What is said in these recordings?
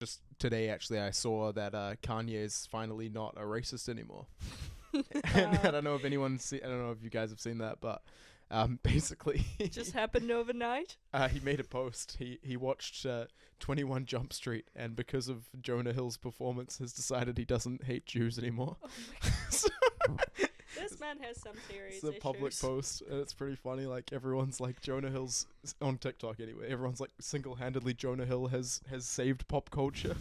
Just today, actually, I saw that Kanye is finally not a racist anymore. And I don't know if I don't know if you guys have seen that, but basically, Just happened overnight. he made a post. He watched 21 Jump Street, and because of Jonah Hill's performance, has decided he doesn't hate Jews anymore. Oh my god. So This man has some serious it's a public issues. post, and it's pretty funny. Like everyone's like Jonah Hill's on TikTok anyway. Everyone's like single-handedly Jonah Hill has saved pop culture.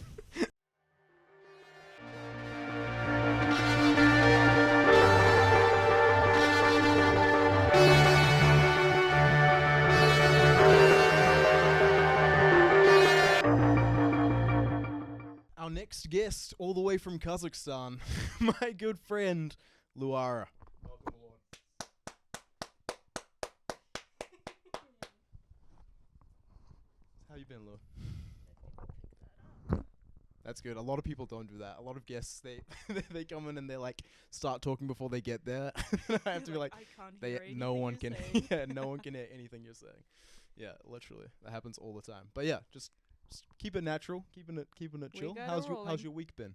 Our next guest, all the way from Kazakhstan, my good friend Luara. Welcome aboard. How you been, Lu? That's good. A lot of people don't do that. A lot of guests, they they come in and they like start talking before they get there. I have to be like, I can't hear no anything one you're can, saying. yeah, no one can hear anything you're saying. Yeah, literally, that happens all the time. But yeah, just keep it natural, keeping it We chill. got it How's rolling. your week been?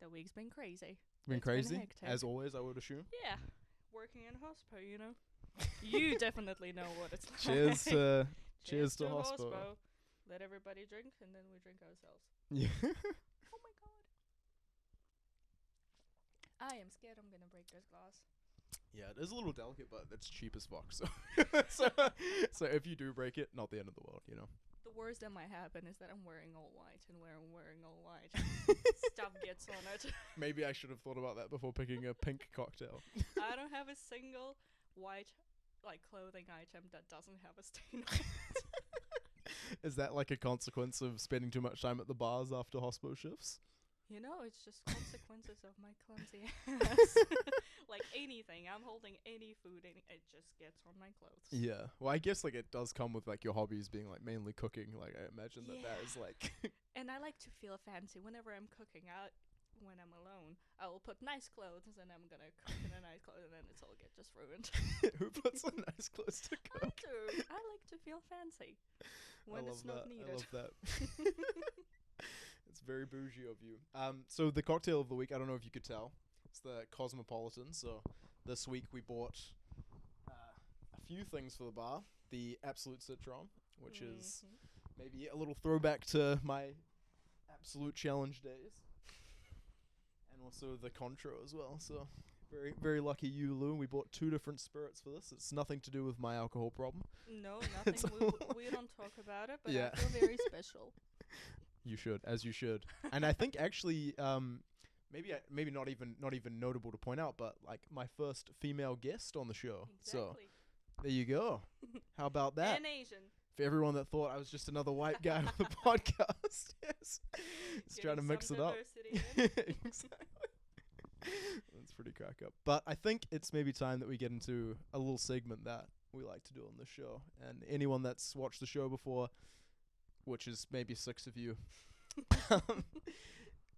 The week's been crazy. Been It's been crazy hectic. as always, I would assume. Yeah, working in hospital, you know. You definitely know what it's like. Cheers to cheers to hospital. Let everybody drink, and then we drink ourselves. Yeah. Oh my god. I am scared I'm gonna break this glass. Yeah, it is a little delicate, but it's cheap as fuck. So, so if you do break it, not the end of the world, you know. The worst that might happen is that I'm wearing all white, and where I'm wearing all white, stuff gets on it. Maybe I should have thought about that before picking a pink cocktail. I don't have a single white clothing item that doesn't have a stain on it. Is that like a consequence of spending too much time at the bars after hospital shifts? You know, it's just consequences of my clumsy ass. Like anything, I'm holding any food, and it just gets on my clothes. Yeah. Well, I guess like it does come with like your hobbies being like mainly cooking. Like I imagine that is like. And I like to feel fancy whenever I'm cooking. When I'm alone, I will put nice clothes, and I'm gonna cook in a nice clothes, and then it's all get just ruined. Who puts on nice clothes to I cook? do. I like to feel fancy when I it's love not that. needed. I love that. It's very bougie of you. So the cocktail of the week, I don't know if you could tell, it's the Cosmopolitan. So this week we bought a few things for the bar. The Absolute Citron, which is maybe a little throwback to my Absolute Challenge days, and also the Contro as well. So very, very lucky you, Lou. We bought 2 different spirits for this. It's nothing to do with my alcohol problem. No, nothing. We don't talk about it, but Yeah. I feel very special. You should, as you should. And I think actually, maybe not even notable to point out, but like my first female guest on the show. So Exactly. there you go. How about that? And Asian. For everyone that thought I was just another white guy on the podcast, yes, just trying to Getting mix some it up. diversity in. Exactly. That's pretty crack up. But I think it's maybe time that we get into a little segment that we like to do on this show. And anyone that's watched the show before, which is maybe 6 of you,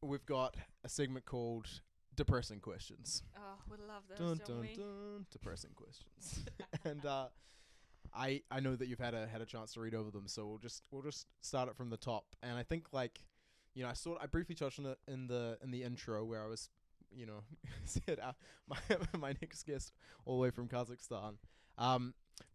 we've got a segment called Depressing Questions. Oh, we love those, Dun don't dun we? dun. Depressing questions. And I know that you've had a chance to read over them, so we'll just start it from the top. And I think like, you know, I briefly touched on it in the intro where I was, you know, said my next guest all the way from Kazakhstan.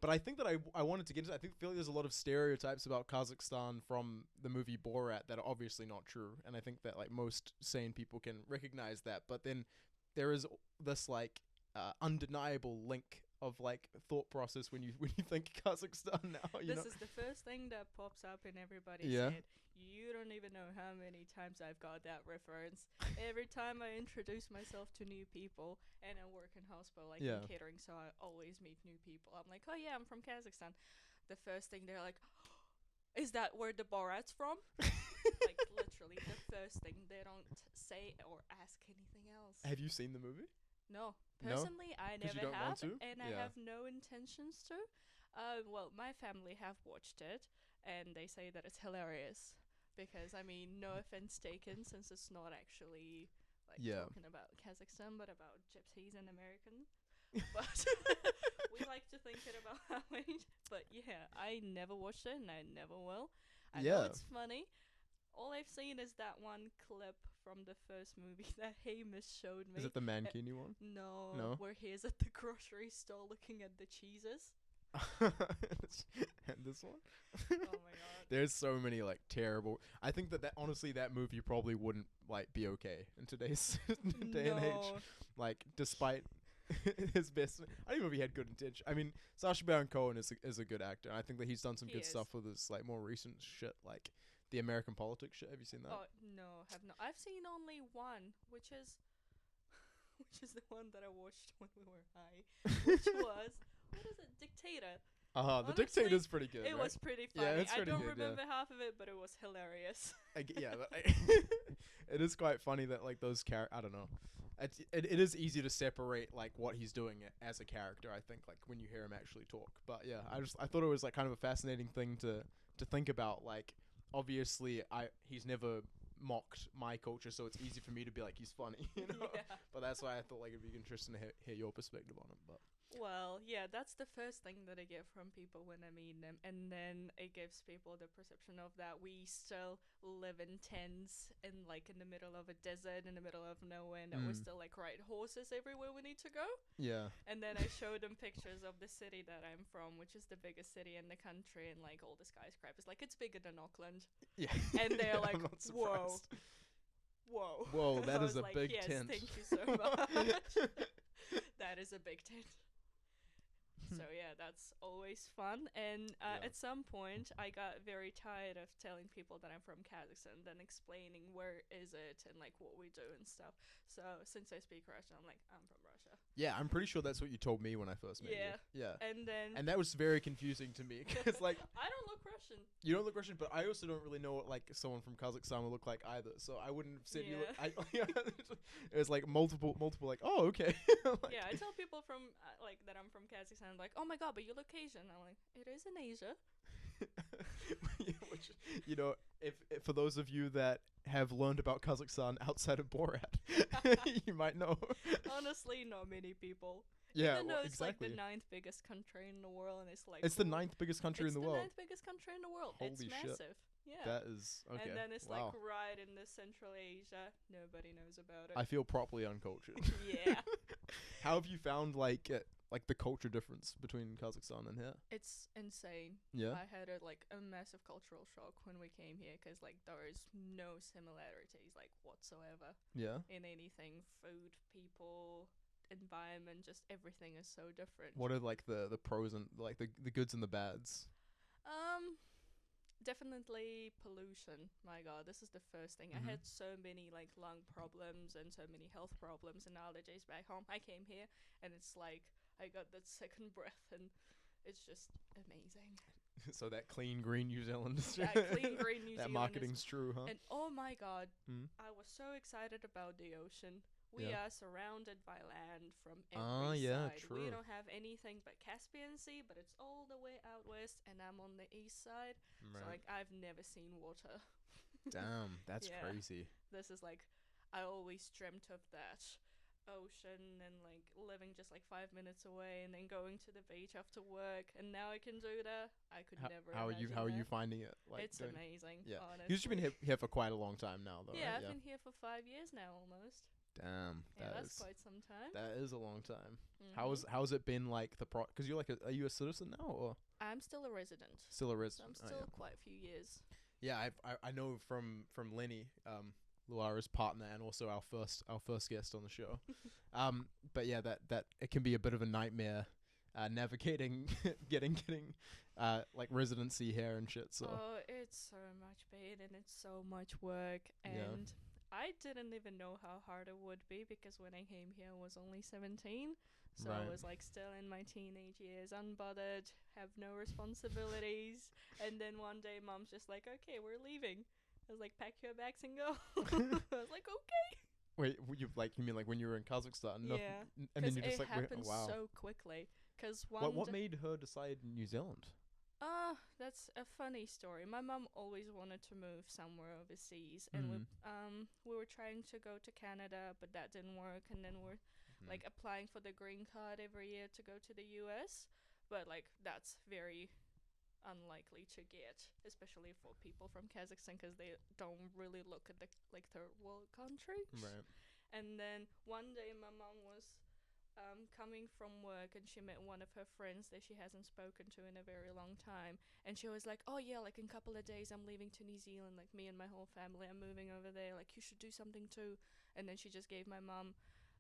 But I think that I wanted to get into. I feel like there's a lot of stereotypes about Kazakhstan from the movie Borat that are obviously not true, and I think that like most sane people can recognize that. But then there is this like undeniable link of like thought process when you think Kazakhstan now. You know? This is the first thing that pops up in everybody's Yeah. head. You don't even know how many times I've got that reference. Every time I introduce myself to new people, and I work in hospital, like Yeah. in catering, so I always meet new people. I'm like, oh yeah, I'm from Kazakhstan. The first thing they're like, is that where the Borat's from? Like literally the first thing. They don't say or ask anything else. Have you seen the movie? No. No? Personally, I 'Cause you never don't want have, to? and I Yeah. have no intentions to. Well, my family have watched it, and they say that it's hilarious. Because, I mean, no offense taken, since it's not actually, like, Yeah. talking about Kazakhstan, but about gypsies and Americans. But we like to think it about that way. But, yeah, I never watched it, and I never will. I know Yeah. it's funny. all I've seen is that one clip from the first movie that Hamish showed me. Is it the Mankini one? No, No? where he is at the grocery store looking at the cheeses. And this one? Oh my god. There's so many like terrible. I think that honestly that movie probably wouldn't like be okay in today's day and age. No. Like despite his best, I don't even know if he had good intention. I mean, Sacha Baron Cohen is a good actor. I think that he's done some He good is. stuff with his like more recent shit, like the American Politics shit. Have you seen that? Oh no, have not. I've seen only one, which is the one that I watched when we were high, which was what is it, Dictator? The Honestly, Dictator's pretty good. It right? was pretty funny. Yeah, it's I pretty don't good, yeah. remember half of it, but it was hilarious. It is quite funny that like those I don't know. It is easy to separate like what he's doing as a character. I think like when you hear him actually talk. But yeah, I thought it was like kind of a fascinating thing to think about. Like obviously he's never mocked my culture, so it's easy for me to be like he's funny, you know. Yeah. But that's why I thought like it'd be interesting to hear your perspective on it. But Well, yeah, that's the first thing that I get from people when I meet them, and then it gives people the perception of that we still live in tents in like in the middle of a desert, in the middle of nowhere, and that we Mm. still like ride horses everywhere we need to go. yeah, And then I showed them pictures of the city that I'm from, which is the biggest city in the country, and like all the skyscrapers, like it's bigger than Auckland. yeah. And they're like, I'm not "Whoa, surprised. whoa, Whoa, that I is was a like, big yes, tent." Thank you so much. That is a big tent. So yeah, that's always fun. And Yeah. at some point, I got very tired of telling people that I'm from Kazakhstan, then explaining where is it and like what we do and stuff. So since I speak Russian, I'm like, I'm from Russia. Yeah, I'm pretty sure that's what you told me when I first met Yeah. you. Yeah. And then And that was very confusing to me because like I don't look Russian. you don't look Russian, but I also don't really know what like someone from Kazakhstan would look like either. So I wouldn't have said you look. It was like multiple like, oh okay. Like, Yeah, I tell people from like that I'm from Kazakhstan, like, oh my god, but you look Asian. I'm like, it is in Asia. Which, you know, if for those of you that have learned about Kazakhstan outside of Borat, you might know. Honestly, not many people. Yeah, Even though it's exactly. like the 9th biggest country in the world, and it's like It's the cool. 9th biggest country It's in the the world. 9th biggest country in the world. Holy It's shit. massive. Yeah. That is okay. And then it's wow. like right in the Central Asia. Nobody knows about it. I feel properly uncultured. Yeah. How have you found like the culture difference between Kazakhstan and here? It's insane. Yeah. I had a massive cultural shock when we came here because like there is no similarities like whatsoever Yeah. in anything. Food, people, environment, just everything is so different. What are like the pros and like the goods and the bads? Definitely pollution. My god, this is the first thing. Mhm. I had so many like lung problems and so many health problems and allergies back home. I came here and it's like I got that second breath and it's just amazing. So that clean green New Zealand. That clean green New That Zealand marketing's true, huh? and oh my god, Mm. I was so excited about the ocean. We Yeah. are surrounded by land from Ah, every yeah, side. true. We don't have anything but Caspian Sea, but it's all the way out west, and I'm on the east side. So like I've never seen water. Damn, that's Yeah. crazy. This is like I always dreamt of that ocean and like living just like 5 minutes away and then going to the beach after work, and now I can do that. I could never. How are you? imagine How are you that. finding it? Like It's doing- amazing. Yeah. Honestly. You've been here for quite a long time now, though. Yeah, right? I've been here for 5 years now almost. Damn, Yeah, that that's is quite some time. that is a long time. Mhm. How's it been like the Because you're like are you a citizen now or I'm still a resident. still a So I'm resident? still Oh, quite a few years. yeah. I know from Lenny, Luara's partner, and also our first guest on the show. But yeah, that it can be a bit of a nightmare, navigating getting like residency here and shit. So Oh, it's so much pain and it's so much work, Yeah. and I didn't even know how hard it would be because when I came here I was only 17. So I Right. was like still in my teenage years, unbothered, have no responsibilities, and then one day mom's just like, "Okay, we're leaving." I was like, "Pack your bags and go." I was like, "Okay." wait, you mean like when you were in Kazakhstan? No, Yeah. and Because then you just it like went, happened wow. so quickly. Because What made her decide New Zealand? That's a funny story. My mom always wanted to move somewhere overseas, and we were trying to go to Canada, but that didn't work. And then we're like applying for the green card every year to go to the US, but like that's very unlikely to get, especially for people from Kazakhstan, because they don't really look at the like third world country. Right. And then one day my mom was coming from work, and she met one of her friends that she hasn't spoken to in a very long time, and she was like, oh yeah, like in a couple of days I'm leaving to New Zealand, like me and my whole family are moving over there, like you should do something too. And then she just gave my mom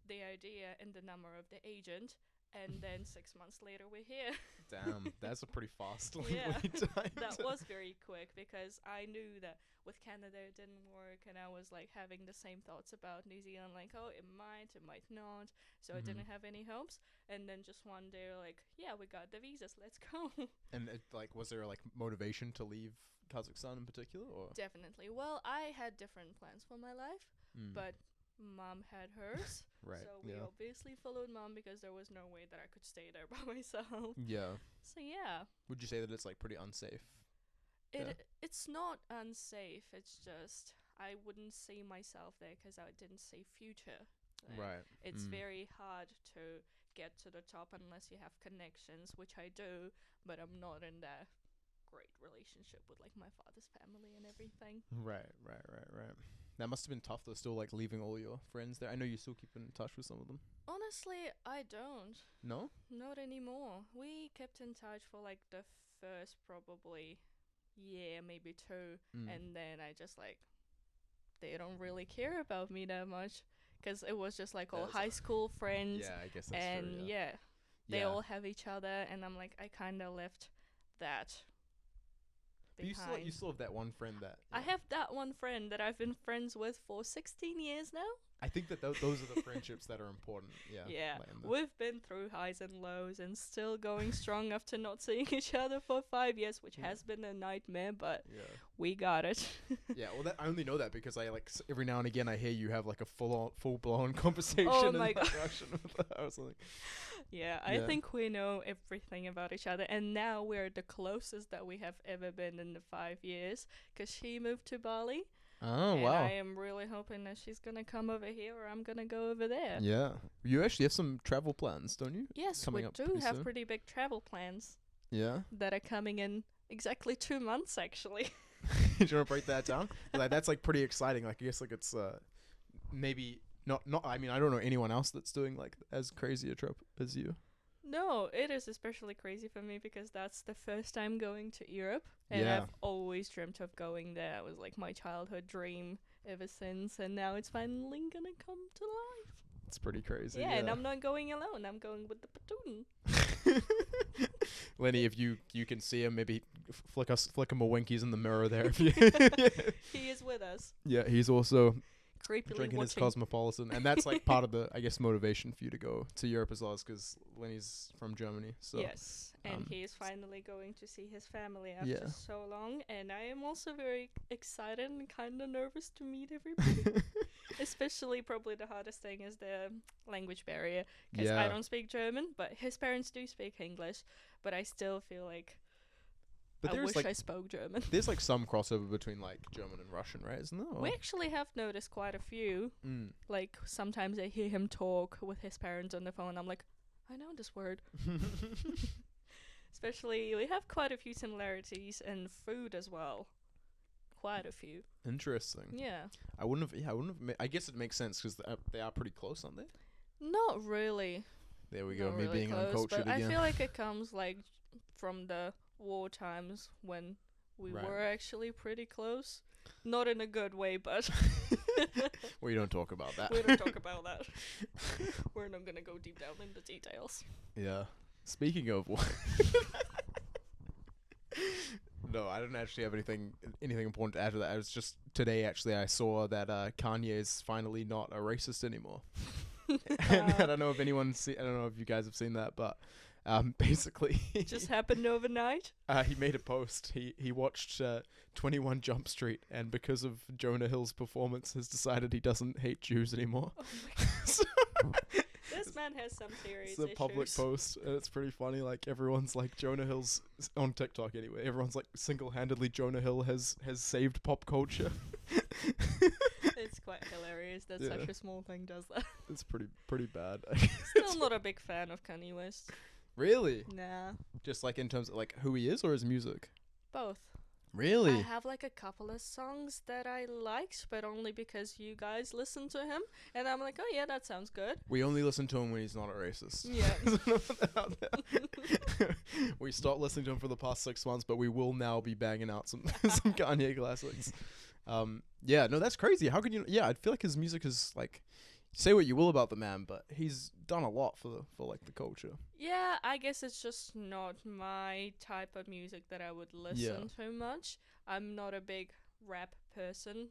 the idea and the number of the agent, and then 6 months later we're here. Damn, that's a pretty fast Yeah, lead time. That was very quick, because I knew that with Canada it didn't work, and I was like having the same thoughts about New Zealand, like, oh, it might not. So I didn't have any hopes. And then just one day, like, yeah, we got the visas, let's go. And it, like, was there like motivation to leave Kazakhstan in particular, or? Definitely. Well, I had different plans for my life, but mom had hers. Right. So we obviously followed mom, because there was no way that I could stay there by myself. Yeah. So yeah. Would you say that it's like pretty unsafe? It's not unsafe. It's just I wouldn't see myself there, because I didn't see future there. Right. It's very hard to get to the top unless you have connections, which I do, but I'm not in that great relationship with like my father's family and everything. Right. That must have been tough though, still like leaving all your friends there. I know you still keep in touch with some of them. Honestly, I don't. No? Not anymore. We kept in touch for like the first probably year, maybe 2, and then I just like, they don't really care about me that much, because it was just like all high school friends. Yeah, I guess that's and true. They all have each other, and I'm like, I kind of left that But behind. you still have that one friend that I have that one friend that I've been friends with for 16 years now. I think that those are the friendships that are important. Yeah. Yeah, like we've been through highs and lows, and still going strong after not seeing each other for 5 years, which has been a nightmare, but we got it. Yeah, well, I only know that because I like every now and again I hear you have like a full blown conversation Oh my in God. Russian with her or something. Yeah, I think we know everything about each other, and now we're the closest that we have ever been in the 5 years, because she moved to Bali. Oh, and wow. I am really hoping that she's gonna come over here, or I'm gonna go over there. Yeah. You actually have some travel plans, don't you? Yes, Coming we up do pretty have soon. pretty big travel plans Yeah. that are coming in exactly 2 months, actually. Do you want to break that down? Like, that's like pretty exciting. Like, I guess like it's maybe not. I mean, I don't know anyone else that's doing like as crazy a trip as you. No, it is especially crazy for me, because that's the first time going to Europe, and Yeah. I've always dreamt of going there. It was like my childhood dream ever since, and now it's finally gonna come to life. It's pretty crazy. Yeah, and I'm not going alone. I'm going with the platoon. Lenny, if you can see him, maybe flick him a winkies in the mirror there. If you He is with us, yeah, he's also creepily drinking his watching. Cosmopolitan, and that's like part of the, I guess, motivation for you to go to Europe as well, is because Lenny's from Germany. So Yes, and he is finally going to see his family after Yeah. so long, and I am also very excited and kind of nervous to meet everybody. Especially, probably the hardest thing is the language barrier, because I Yeah. don't speak German, but his parents do speak English, but I still feel like But I there's wish like I spoke German. there's like some crossover between like German and Russian, right? Isn't there? We actually have noticed quite a few. Like, sometimes I hear him talk with his parents on the phone. I'm like, I know this word. Especially, we have quite a few similarities in food as well. Quite a few. Interesting. Yeah. I wouldn't have. I guess it makes sense because they are pretty close, aren't they? Not really. There we go. Not Me really being close, uncultured but again. I feel like it comes like from the war times when we Right. were actually pretty close. Not in a good way, but We don't talk about that. we don't talk about that. We're not gonna go deep down in the details. Yeah. Speaking of, no, I don't actually have anything important to add to that. I was just today actually I saw that Kanye is finally not a racist anymore. And I don't know if I don't know if you guys have seen that, but basically Just happened overnight. he made a post. He watched 21 Jump Street, and because of Jonah Hill's performance, has decided he doesn't hate Jews anymore. Oh my god. This man has some serious It's a public issues. post, and it's pretty funny. Like, everyone's like, Jonah Hill's on TikTok anyway. Everyone's like, single-handedly, Jonah Hill has saved pop culture. It's quite hilarious that Yeah. such a small thing does that. It's pretty bad. Still not a big fan of Kanye West. Really? Nah. Just like in terms of like who he is or his music? both. Really? I have like a couple of songs that I liked, but only because you guys listened to him, and I'm like, oh yeah, that sounds good. We only listen to him when he's not a racist. Yeah. Put that out there. We stopped listening to him for the past 6 months, but we will now be banging out some some Kanye classics. Yeah, no, that's crazy. How could you? Yeah, I feel like his music is like, say what you will about the man, but he's done a lot for like the culture. Yeah, I guess it's just not my type of music that I would listen to much. I'm not a big rap person.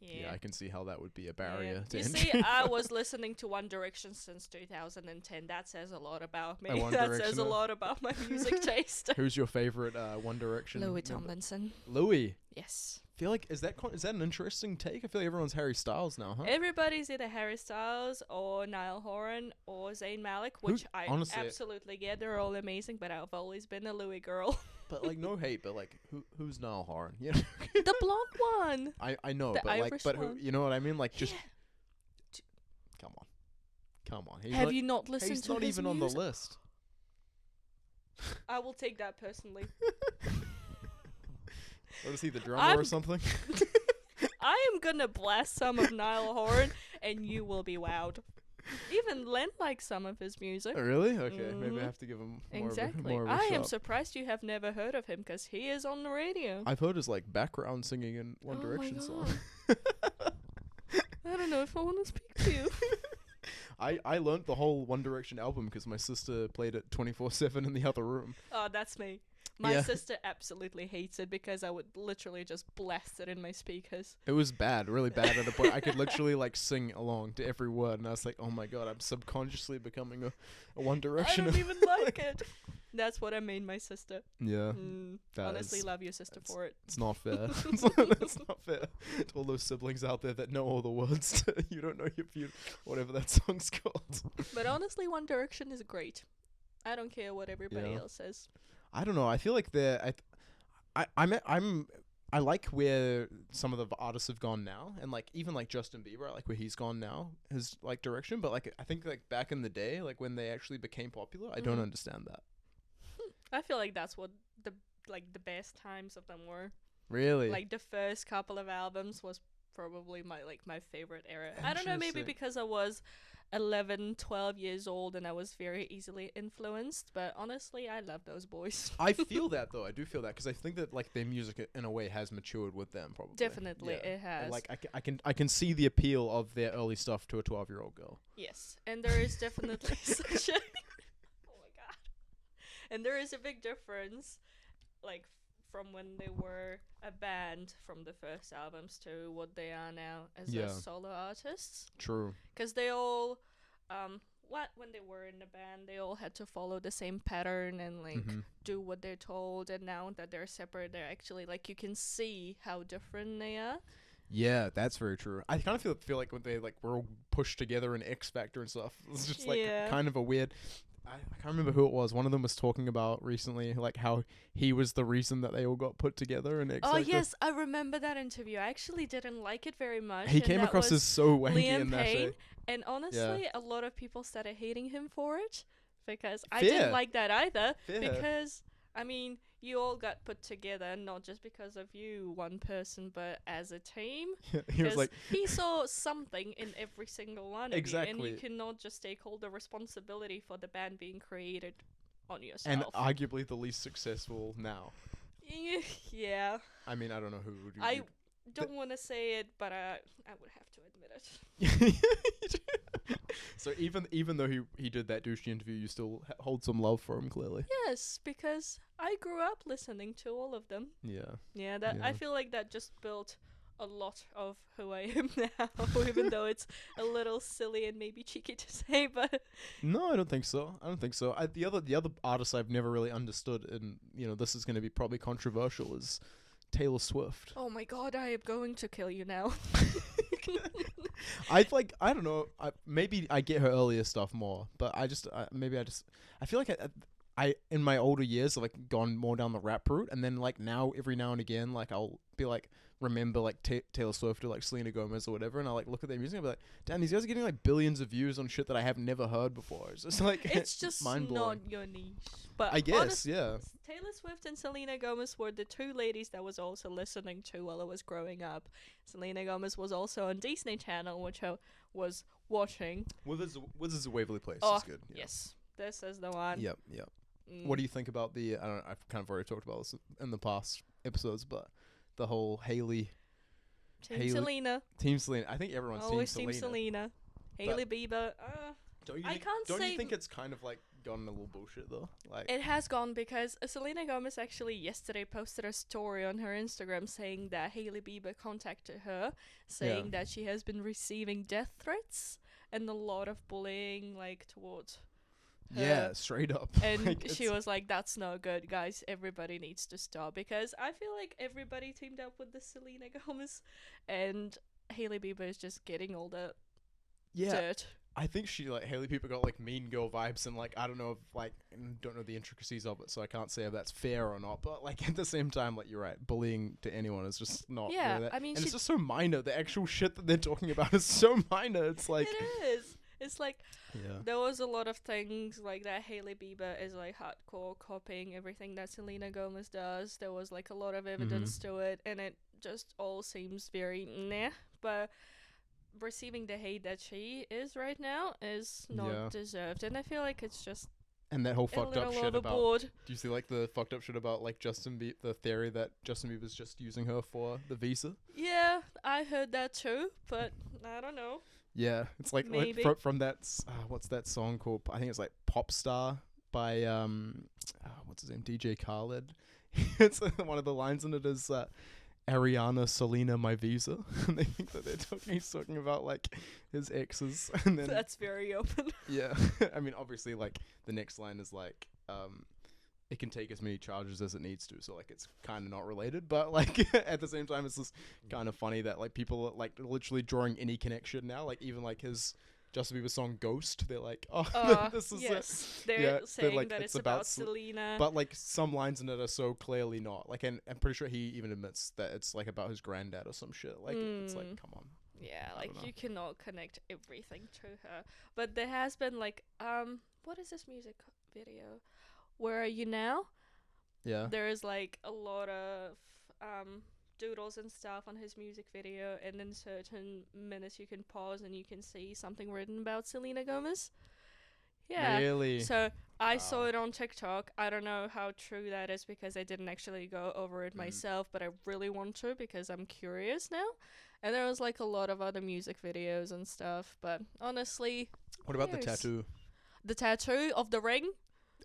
Yeah, I can see how that would be a barrier to You entry. see, I was listening to One Direction since 2010. That says a lot about me. One That says a Directioner. lot about my music taste. Who's your favorite One Direction? Louis member? Tomlinson. Louis. Yes. I feel like is that an interesting take? I feel like everyone's Harry Styles now, huh? Everybody's either Harry Styles or Niall Horan or Zayn Malik, which I honestly- absolutely get. They're all amazing, but I've always been a Louis girl. But like no hate, but like who's Niall Horan? You know? The blonde one. I know, The but like Irish but who one. you know what I mean? Like just Yeah. come on. He's Have like, you not listened he's to not his even on the music? list. I will take that personally. What is he, the drummer I'm or something? I am gonna blast some of Niall Horan, and you will be wowed. Even Len likes some of his music. Oh, really? Okay, maybe I Mhm. have to give him more Exactly. of a, more of a I shot. am surprised you have never heard of him, because he is on the radio. I've heard his like background singing in One Oh my Direction song. I don't know if I want to speak to you. I learnt the whole One Direction album because my sister played it 24/7 in the other room. Oh, that's me. My Yeah. sister absolutely hates it because I would literally just blast it in my speakers. It was bad, really bad at a point. I could literally like sing along to every word, and I was like, "Oh my god, I'm subconsciously becoming a One I Directioner." don't even like it. That's what I made my sister. Yeah, that Honestly, is- love your sister for it. it's not fair. It's not fair to all those siblings out there that know all the words. You don't know whatever that song's called. But honestly, One Direction is great. I don't care what everybody Yeah. else says. I don't know. I feel like I like where some of the artists have gone now, and like even like Justin Bieber, I like where he's gone now, his like direction. But like I think like back in the day, like when they actually became popular, I don't Mhm. understand that. I feel like that's what the best times of them were. Really? Like the first couple of albums was probably my favorite era. I don't know, maybe Interesting. because I was 11, 12 years old and I was very easily influenced, but honestly, I love those boys. I feel that though. I do feel that because I think that like their music in a way has matured with them. Probably. Definitely, Yeah. it has. And, like I can see the appeal of their early stuff to a 12-year-old girl. Yes, and there is definitely such a oh my god, and there is a big difference, like from when they were a band from the first albums to what they are now as Yeah. solo artists. True. Because they all, when they were in the band, they all had to follow the same pattern and like Mhm. do what they're told. And now that they're separate, they're actually like you can see how different they are. Yeah, that's very true. I kind of feel like when they like were all pushed together in X Factor and stuff, it's just like Yeah. kind of a weird. I can't remember who it was. One of them was talking about recently, like how he was the reason that they all got put together in X Oh Factor. yes, I remember that interview. I actually didn't like it very much. He and came that across was as so wanky Liam in that Payne, show. and honestly, a lot of people started hating him for it because I Fair. didn't like that either. Fair. Because I mean, you all got put together not just because of you, one person, but as a team. He was 'Cause like, he saw something in every single one of you, and Exactly. you cannot just take all the responsibility for the band being created on and yourself. arguably the least successful now. Yeah, I mean, I don't know who would you. I don't want to say it, but I would have to admit it. So even though he did that douchey interview, you still hold some love for him, clearly. Yes, because I grew up listening to all of them. Yeah. Yeah, that I Yeah. feel like that just built a lot of who I am now, even though it's a little silly and maybe cheeky to say, but No, I don't think so. The other artist I've never really understood, and this is going to be probably controversial, is Taylor Swift. oh my god, I am going to kill you now. I don't know. Maybe I get her earlier stuff more, but I feel like I in my older years have like gone more down the rap route, and then like now every now and again like I'll be like remember like Taylor Swift or like Selena Gomez or whatever, and I like look at their music and be like, damn, these guys are getting like billions of views on shit that I have never heard before. It's just like It's just mind blowing. not your niche. But I guess, yeah. Taylor Swift and Selena Gomez were the two ladies that was also listening to while I was growing up. Selena Gomez was also on Disney Channel, which I was watching. Wizards of Waverly Place Oh, is good. Yeah. Yes, this is the one. Yep. What do you think about the? I don't know. I've kind of already talked about this in the past episodes, but the whole Hailey Team Selena. Team Selena. I think everyone's Always Team Team Selena. Selena. Hailey Bieber. I can't Don't say. you think it's kind of like gotten a little bullshit though? Like It has gone because Selena Gomez actually yesterday posted a story on her Instagram saying that Hailey Bieber contacted her, saying that she has been receiving death threats and a lot of bullying like towards her. yeah, straight up. And Like, she it's- was like, "That's no good, guys. Everybody needs to stop." Because I feel like everybody teamed up with the Selena Gomez, and Hailey Bieber is just getting all the yeah. dirt. I think Hailey Bieber got like Mean Girl vibes, and like I don't know if don't know the intricacies of it, so I can't say if that's fair or not. But like at the same time, like you're right, bullying to anyone is just not. Yeah, really that. I mean, and she it's just so minor. The actual shit that they're talking about is so minor. It's like it is. It's like yeah, there was a lot of things like that. Hailey Bieber is like hardcore copying everything that Selena Gomez does. There was like a lot of evidence to it, and it just all seems very meh. But receiving the hate that she is right now is not Yeah. deserved, and I feel like it's just and that whole a fucked up little shit about. overboard. Do you see like the fucked up shit about like the theory that Justin Bieber's just using her for the visa? Yeah, I heard that too, but I don't know. Yeah, it's like Maybe. from that what's that song called? I think it's like Pop Star by what's his name? DJ Khaled. It's one of the lines in it is Ariana Selena my visa, and they think that he's talking about like his exes, and then That's very open. yeah, I mean obviously like the next line is like it can take as many charges as it needs to, so like it's kind of not related, but like at the same time it's just kind of funny that like people are like literally drawing any connection now, like even like his Justin Bieber song Ghost, they're like, oh this is yes, it. they're Yeah, they're saying like, that it's it's about about Selena. But like some lines in it are so clearly not, like, and I'm pretty sure he even admits that it's like about his granddad or some shit, like it's like come on. Yeah, I like don't know. you cannot connect everything to her. But there has been like what is this music video? Where Are You Now? Yeah. There is like a lot of doodles and stuff on his music video, and in certain minutes you can pause and you can see something written about Selena Gomez. Yeah. Really? So I saw Wow. it on TikTok. I don't know how true that is because I didn't actually go over it myself, but I really want to because I'm curious now. And there was like a lot of other music videos and stuff, but honestly, What about the cares? tattoo the tattoo of the ring.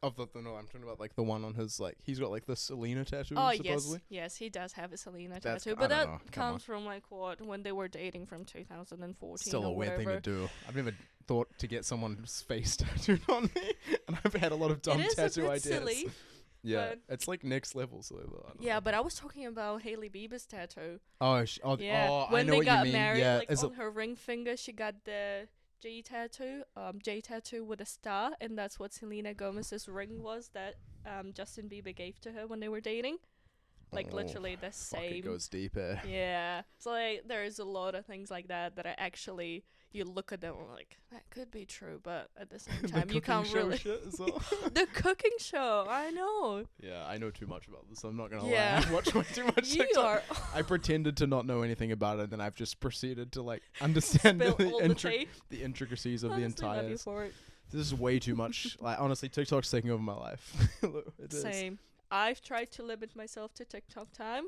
of the no? I'm talking about like the one on his like he's got like the Selena tattoo Oh supposedly. yes, he does have a Selena That's- tattoo, I but don't that know, come on. comes from like what when they were dating from 2014 Still or a weird whatever. thing to do. I've never thought to get someone's face tattooed on me, and I've had a lot of dumb It is tattoo a bit ideas. silly. Yeah, but- it's like next level. So I don't Yeah, know. but I was talking about Hailey Bieber's tattoo. Yeah. Yeah, I when know they what got you mean. married, Yeah, like is on it, her ring finger, she got the J tattoo with a star, and that's what Selena Gomez's ring was that Justin Bieber gave to her when they were dating. Like Oh, literally the fuck, it same. goes deep. Yeah, so like there's a lot of things like that that are actually you look at them and like that could be true, but at the same The time you cooking can't show really. shit as well. The cooking show, I know. Yeah, I know too much about this. I'm not gonna Yeah. lie. I watch way too much You TikTok. are I pretended to not know anything about it, then I've just proceeded to like understand spill all the the tea. intricacies of Honestly, the love entire. you for it. This is way too much. Like honestly, TikTok's taking over my life. It is. Same. I've tried to limit myself to TikTok time.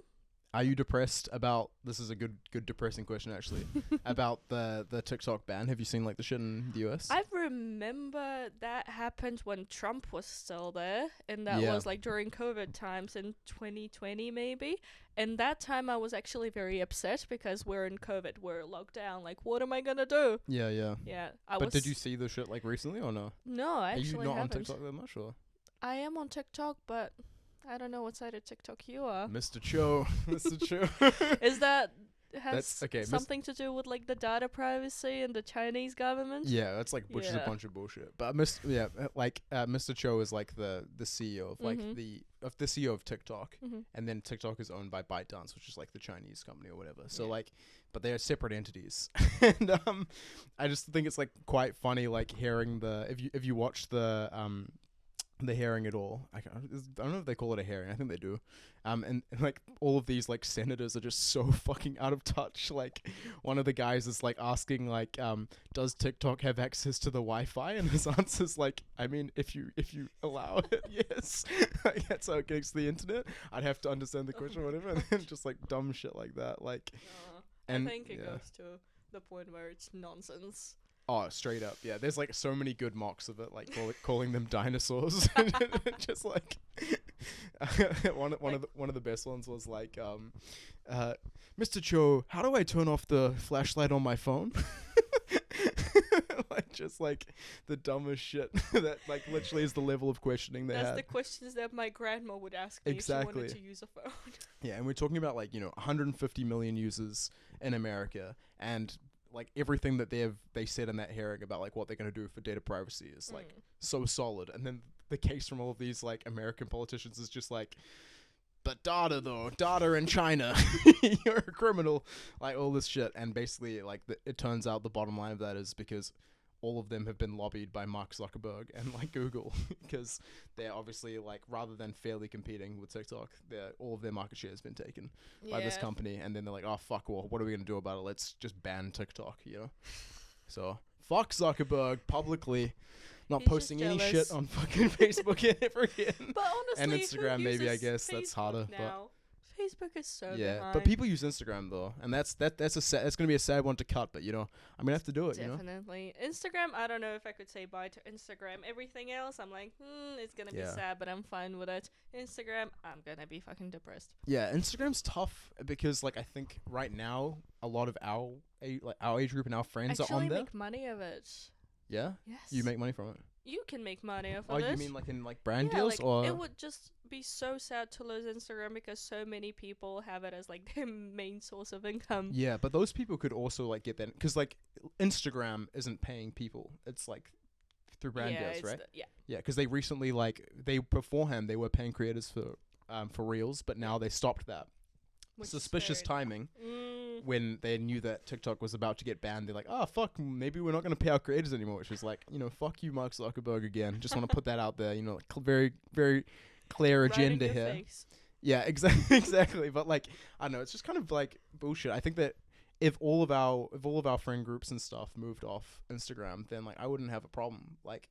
Are you depressed about? This is a good depressing question actually. About the TikTok ban. Have you seen like the shit in the US? I remember that happened when Trump was still there, and that Yeah. was like during COVID times in 2020 maybe. And that time I was actually very upset because we're in COVID, we're locked down. Like, what am I gonna do? Yeah. Yeah, I But was. did you see the shit like recently or no? No, I Are actually you not haven't. on TikTok that much or? I am on TikTok, but I don't know what side of TikTok you are. Mr. Cho, Mr. Cho. Is that has That's okay. something to do with like the data privacy and the Chinese government. Yeah, that's like which is a Yeah. bunch of bullshit. But Mr. Cho is like the CEO of like Mhm. the CEO of TikTok, Mhm. and then TikTok is owned by ByteDance, which is like the Chinese company or whatever. So Yeah. like, but they are separate entities, and I just think it's like quite funny like hearing if you watch the hearing at all. I don't know if they call it a hearing. I think they do. And like all of these like senators are just so fucking out of touch. Like one of the guys is like asking like, does TikTok have access to the Wi-Fi? And his answer's like, I mean, if you allow it, yes. Like that's how it connects to the internet. I'd have to understand the question or whatever. And then just like dumb shit like that. Like, I think it yeah. goes to the point where it's nonsense. Oh, straight up, yeah. There's like so many good mocks of it, like calling them dinosaurs. Just like one of the best ones was like, Mr. Cho, how do I turn off the flashlight on my phone? Like just like the dumbest shit that like literally is the level of questioning they That's had. the questions that my grandma would ask me if she Exactly. wanted to use a phone. Yeah, and we're talking about like 150 million users in America, and like everything that they said in that hearing about like what they're going to do for data privacy is like so solid, and then the case from all of these like American politicians is just like, but data in China, you're a criminal, like all this shit. And basically like it turns out the bottom line of that is because all of them have been lobbied by Mark Zuckerberg and like Google, because they're obviously like, rather than fairly competing with TikTok, all of their market share has been taken by this company, and then they're like, oh fuck, well what are we gonna do about it? Let's just ban TikTok, So fuck Zuckerberg publicly, not He's posting just any shit jealous. on fucking Facebook ever again. But honestly, And who Instagram, maybe, I uses guess that's Facebook harder, but- now? Facebook is so Yeah, behind. but people use Instagram though, and that's gonna be a sad one to cut. But I'm gonna have to do it. Definitely. Instagram, I don't know if I could say bye to Instagram. Everything else, I'm like, it's gonna be Yeah. sad, but I'm fine with it. Instagram, I'm gonna be fucking depressed. Yeah, Instagram's tough because like I think right now a lot of our age group and our friends are Actually on there. make money of it. Yeah, Yes. you make money from it. You can make money off Oh, of it. you mean like in like brand yeah, deals like, or? it would just be so sad to lose Instagram because so many people have it as like their main source of income. Yeah, but those people could also like get that because like Instagram isn't paying people. It's like through brand yeah, deals, right? Yeah. Yeah, because they recently beforehand they were paying creators for reels, but now they stopped that. Which is Suspicious very- timing. When they knew that TikTok was about to get banned, they're like, oh fuck, maybe we're not going to pay our creators anymore, which is like, fuck you, Mark Zuckerberg again. Just want to put that out there, like very, very clear Right in agenda your here. face. Yeah, exactly. But like, I don't know, it's just kind of like bullshit. I think that if all of our friend groups and stuff moved off Instagram, then like I wouldn't have a problem. Like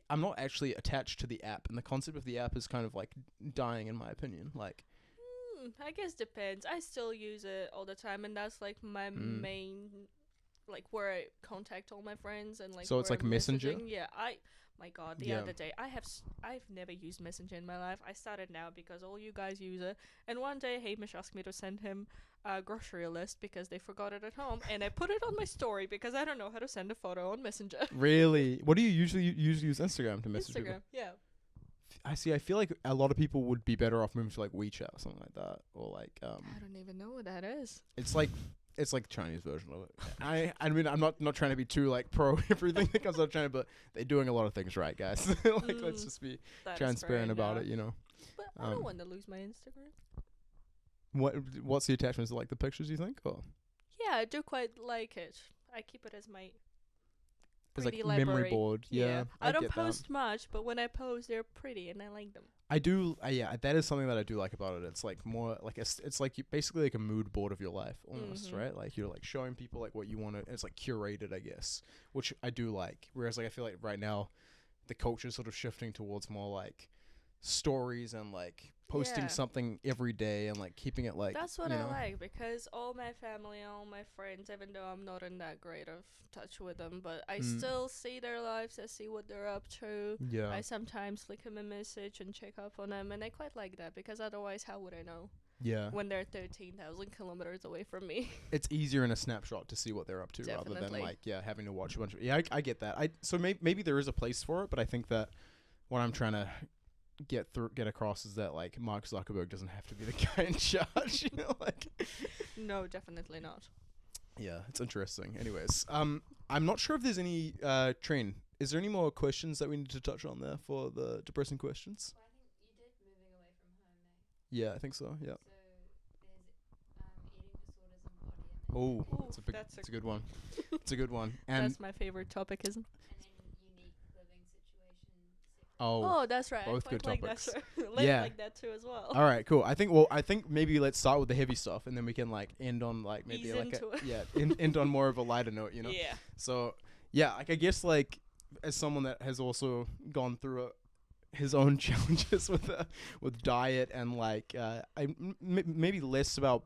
I'm not actually attached to the app, and the concept of the app is kind of like dying in my opinion. Like, I guess depends. I still use it all the time, and that's like my main, like where I contact all my friends and like. So it's where like I'm Messenger? messaging. Yeah, my God, the Yeah. other day I've never used Messenger in my life. I started now because all you guys use it, and one day Hamish asked me to send him a grocery list because they forgot it at home, and I put it on my story because I don't know how to send a photo on Messenger. really, what do you usually use Instagram to message people? Instagram, yeah. I see. I feel like a lot of people would be better off moving to like WeChat or something like that, or like I don't even know what that is. it's like the Chinese version of it. I mean I'm not trying to be too like pro everything that comes out of China, but they're doing a lot of things right, guys. Like let's just be That is transparent fair about enough. it. But I don't want to lose my Instagram. What's the attachments like the pictures? You think? Or Yeah, I do quite like it. I keep it as my it's like pretty memory library. board. Yeah, I don't get that. post much, but when I post, they're pretty and I like them. I do. Yeah, that is something that I do like about it. It's like more like it's like basically like a mood board of your life, almost, Mhm. right? Like you're like showing people like what you want to. It's like curated, I guess, which I do like. Whereas like I feel like right now, the culture is sort of shifting towards more like stories and like posting Yeah. something every day and like keeping it like That's what I like because all my family, all my friends, even though I'm not in that great of touch with them, but I still see their lives. I see what they're up to. Yeah. I sometimes flick them a message and check up on them, and I quite like that because otherwise, how would I know Yeah. when they're 13,000 kilometers away from me? It's easier in a snapshot to see what they're up to rather than Definitely. like having to watch a bunch of I get that. So maybe there is a place for it, but I think that what I'm trying to get across is that like Mark Zuckerberg doesn't have to be the guy in charge. You know, like No, definitely not. yeah, it's interesting. Anyways, I'm not sure if there's any train. Is there any more questions that we need to touch on there for the depressing questions? Well, I think you did moving away from home now. Yeah, I think so. Yeah. So there's eating disorders and body image. Oh, Ooh, it's a big, that's a- it's a good one. It's a good one. And That's my favorite topic, isn't? And then unique living situation. oh, that's right. both I good quite topics. Like that. Like, Yeah. like that too as well. all right, cool. I think maybe let's start with the heavy stuff, and then we can like end on like maybe Ease like into it. end on more of a lighter note. You know. Yeah. So yeah, like I guess like as someone that has also gone through his own challenges with diet and like maybe less about.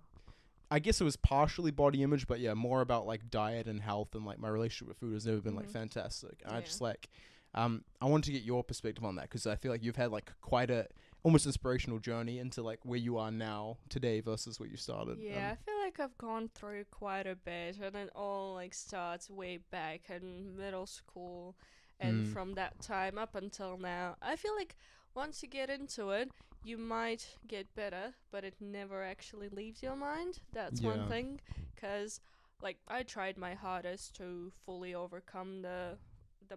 I guess it was partially body image, but yeah, more about like diet and health, and like my relationship with food has never been like Mhm. fantastic. And I Yeah. just like, I wanted to get your perspective on that because I feel like you've had like quite a almost inspirational journey into like where you are now today versus where you started. Yeah, I feel like I've gone through quite a bit, and it all like starts way back in middle school, and Mm. from that time up until now, I feel like once you get into it, you might get better, but it never actually leaves your mind. That's Yeah. one thing, 'cause like I tried my hardest to fully overcome the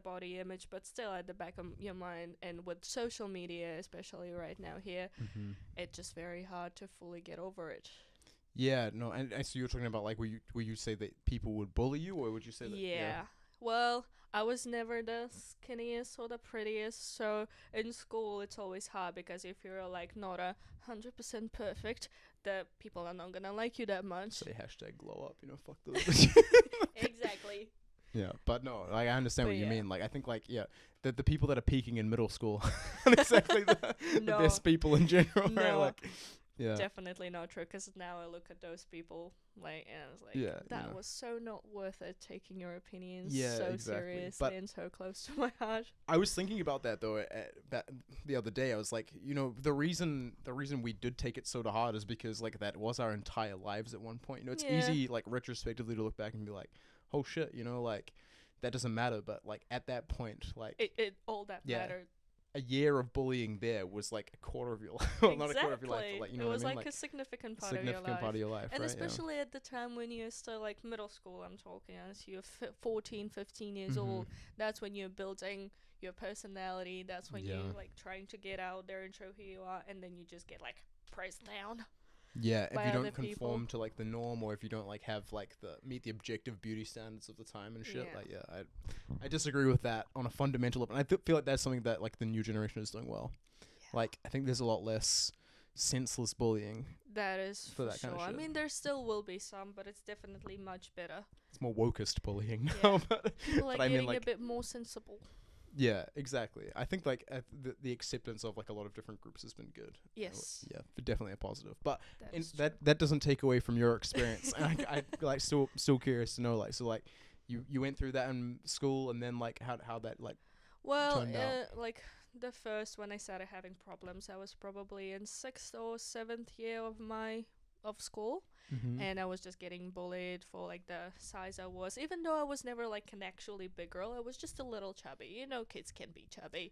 body image, but still at the back of your mind, and with social media, especially right now here, Mm-hmm. it's just very hard to fully get over it. Yeah, no, and so you're talking about like where you say that people would bully you, or would you say that? Yeah. Well, I was never the skinniest or the prettiest, so in school it's always hard because if you're like not 100% perfect, the people are not gonna like you that much. Say hashtag glow up. You know, fuck those. Exactly. Yeah, but no, like I understand But what you yeah. mean. Like I think like the people that are peaking in middle school aren't exactly the No. best people in general, right? No. Like, yeah, Definitely not true. Because now I look at those people like, and I was like, Yeah, you that know. was so not worth it. Taking your opinions Yeah, so exactly. seriously But- and so close to my heart. I was thinking about that though the other day. I was like, you know, the reason we did take it so to heart is because like that was our entire lives at one point. You know, it's Yeah. easy like retrospectively to look back and be like, oh shit, you know, like that doesn't matter. But like at that point, like It all that Yeah. mattered. a year of bullying there was like a quarter of your life. Well, not a quarter of your life, but like you know it what was I mean? like a significant part of your significant life. part of your life, And right? especially at the time when you're still like middle school, I'm talking as you're 14, 15 years Mhm. old. That's when you're building your personality. That's when Yeah. you're like trying to get out there and show who you are. And then you just get like pressed down. Yeah, if by you don't other people. conform to like the norm, or if you don't like have like meet the objective beauty standards of the time and shit, Yeah. like I disagree with that on a fundamental level. And I feel like that's something that like the new generation is doing well. Like I think there's a lot less senseless bullying. That is For for that sure. kinda I shit. mean, there still will be some, but it's definitely much better. It's more wokest bullying now, Yeah. but People are I mean, getting like- a bit more sensible. yeah, exactly. I think like the acceptance of like a lot of different groups has been good. Yes. Yeah, definitely a positive. But That and is true. that doesn't take away from your experience. And I like still curious to know like so like you went through that in school and then like how that like Well, turned out. like the first when I started having problems, I was probably in 6th or 7th year of school, and I was just getting bullied for like the size I was. Even though I was never like an actually big girl, I was just a little chubby. You know, kids can be chubby.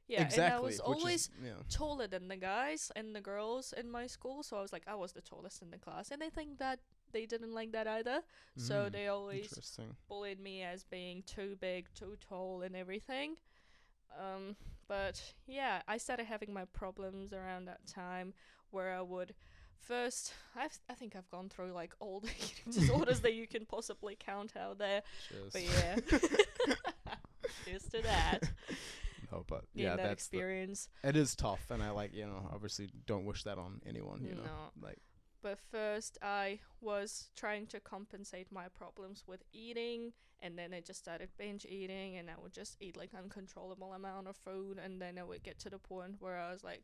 Yeah, exactly, and I was which always is, yeah. taller than the guys and the girls in my school, so I was the tallest in the class, and I think that they didn't like that either. So Mm, they always interesting. bullied me as being too big, too tall, and everything. But yeah, I started having my problems around that time where I would first. I think I've gone through like all the eating disorders that you can possibly count out there. Cheers. But yeah, cheers to that. No, but In yeah, that that's experience. it is tough, and I like obviously don't wish that on anyone. You know, No. like But first, I was trying to compensate my problems with eating, and then I just started binge eating, and I would just eat like uncontrollable amount of food, and then I would get to the point where I was like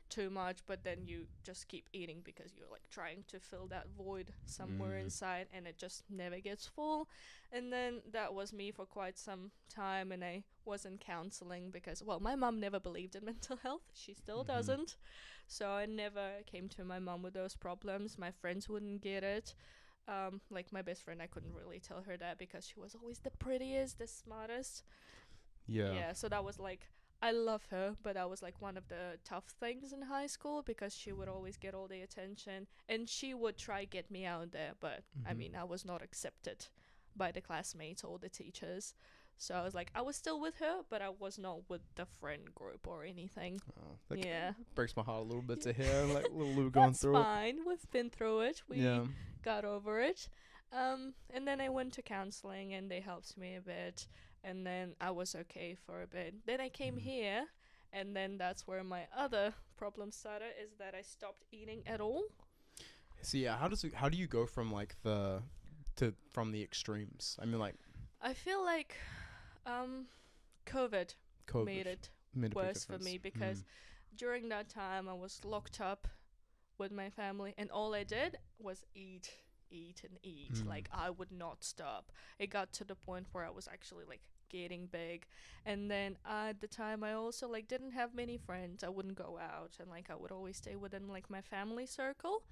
too much, but then you just keep eating because you're like trying to fill that void somewhere Mm. inside, and it just never gets full. And then that was me for quite some time, and I was in counseling because, well, my mom never believed in mental health. She still Mhm. doesn't. So I never came to my mom with those problems. My friends wouldn't get it. Like my best friend, I couldn't really tell her that because she was always the prettiest, the smartest. yeah. So that was like I love her, but that was like one of the tough things in high school because she would always get all the attention and she would try get me out there, but I Mhm. mean, I was not accepted by the classmates or the teachers. So I was like, I was still with her, but I was not with the friend group or anything. Oh, that Yeah. breaks my heart a little bit to hear, like little Lou going That's through fine. We've been through it. it. We Yeah. got over it. And then I went to counseling and they helped me a bit. And then I was okay for a bit. Then I came Mhm. here, and then that's where my other problem started, is that I stopped eating at all. So yeah, how do you go from like from the extremes? I mean, like I feel like COVID, COVID made it made a big worse for difference. me because during that time I was locked up with my family and all I did was eat and eat. Mm. Like I would not stop. It got to the point where I was actually like getting big, and then at the time I also like didn't have many friends. I wouldn't go out, and like I would always stay within like my family circle.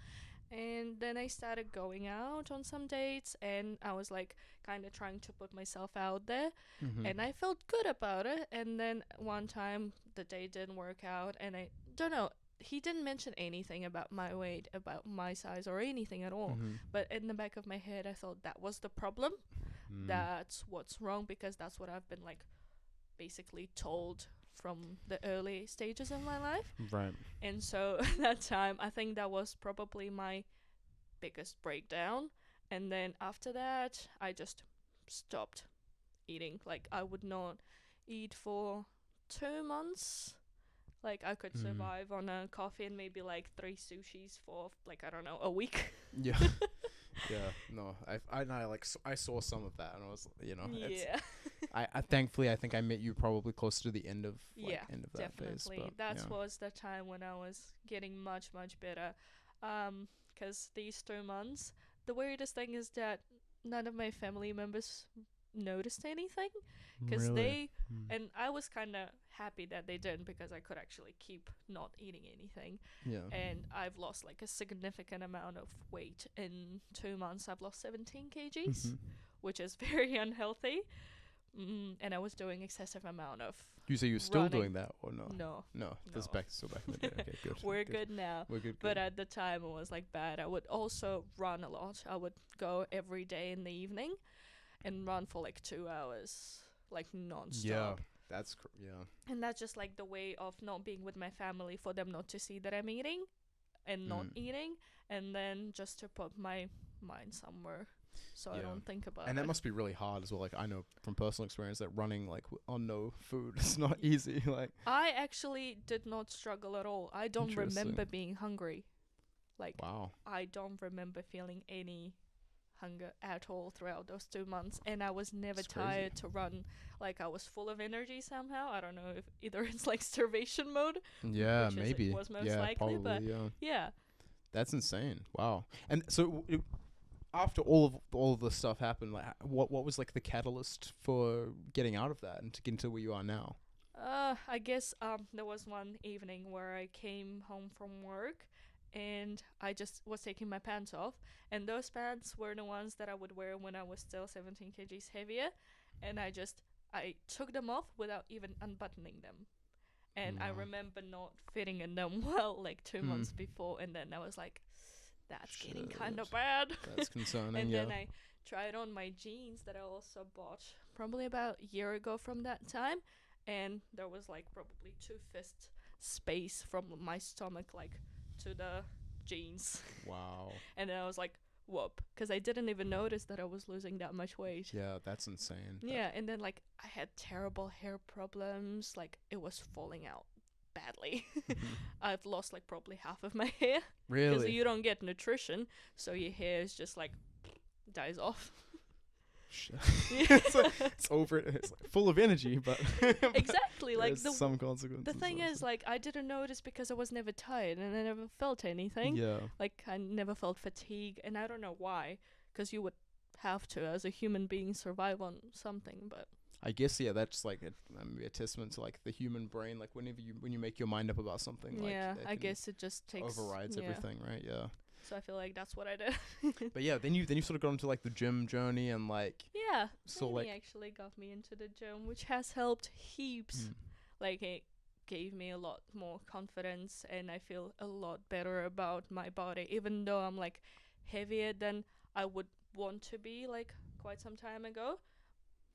And then I started going out on some dates, and I was like kind of trying to put myself out there, Mhm. and I felt good about it. And then one time the date didn't work out, and I don't know, he didn't mention anything about my weight, about my size, or anything at all. Mhm. But in the back of my head, I thought that was the problem. Mm. That's what's wrong, because that's what I've been like basically told from the early stages of my life. Right. And so that time, I think that was probably my biggest breakdown. And then after that, I just stopped eating. Like I would not eat for 2 months. Like I could Mm. survive on a coffee and maybe like 3 sushis for like I don't know, a week. Yeah. Yeah. No, I saw some of that, and I was, it's, Yeah, I thankfully I think I met you probably closer to the end of end of that phase. definitely. But, That yeah. was the time when I was getting much better. 'Cause these 2 months, the weirdest thing is that none of my family members noticed anything, 'cause Really? they Mm. and I was kind of happy that they didn't, because I could actually keep not eating anything. Yeah. And I've lost like a significant amount of weight in 2 months. I've lost 17 kgs, Mhm. which is very unhealthy. And I was doing excessive amount of. You say you're still running. doing that, or no? No, No, that's No. still back in the day. Okay, good. we're good now. We're good. But at the time, it was like bad. I would also run a lot. I would go every day in the evening and run for like 2 hours, like non-stop. yeah. And that's just like the way of not being with my family, for them not to see that I'm eating and not Mm. eating, and then just to put my mind somewhere so I Yeah. don't think about And it. that must be really hard as well. Like I know from personal experience that running like on no food is not easy. Like I actually did not struggle at all. I don't Interesting. remember being hungry. Like, wow. I don't remember feeling any hunger at all throughout those 2 months, and I was never It's crazy. tired to run. Like I was full of energy somehow. I don't know if either it's like starvation mode. Yeah, Which is- maybe. was most yeah, likely, probably. but- Yeah, Yeah. that's insane. Wow. And so after all of this stuff happened, like what was like the catalyst for getting out of that and to get into where you are now? I guess there was one evening where I came home from work and I just was taking my pants off, and those pants were the ones that I would wear when I was still 17 kgs heavier, and I took them off without even unbuttoning them. And I Wow. remember not fitting in them well like 2 months Hmm. before, and then I was like, that's getting kind of Shit. bad. That's concerning. And yeah. then I tried on my jeans that I also bought probably about a year ago from that time, and there was like probably 2 fist space from my stomach like to the jeans. Wow. And then I was like, whoop, because I didn't even notice that I was losing that much weight. Yeah, that's insane. Yeah, and then like I had terrible hair problems, like it was falling out badly. Mhm. I've lost like probably half of my hair because Really? you don't get nutrition, so your hair is just like dies off. Shit. it's over. It's like full of energy, but Exactly, like there's some consequences. the thing is, like, I didn't notice because I was never tired and I never felt anything. yeah. Like I never felt fatigue, and I don't know why, because you would have to as a human being survive on something. But I guess that's like a testament to like the human brain. Like when you make your mind up about something, like yeah, it I can guess it just takes overrides yeah. everything, right? Yeah. So I feel like that's what I did. But yeah, then you sort of got into like the gym journey and like Yeah, So, Amy like- actually got me into the gym, which has helped heaps. mm, like it gave me a lot more confidence, and I feel a lot better about my body, even though I'm like heavier than I would want to be like quite some time ago.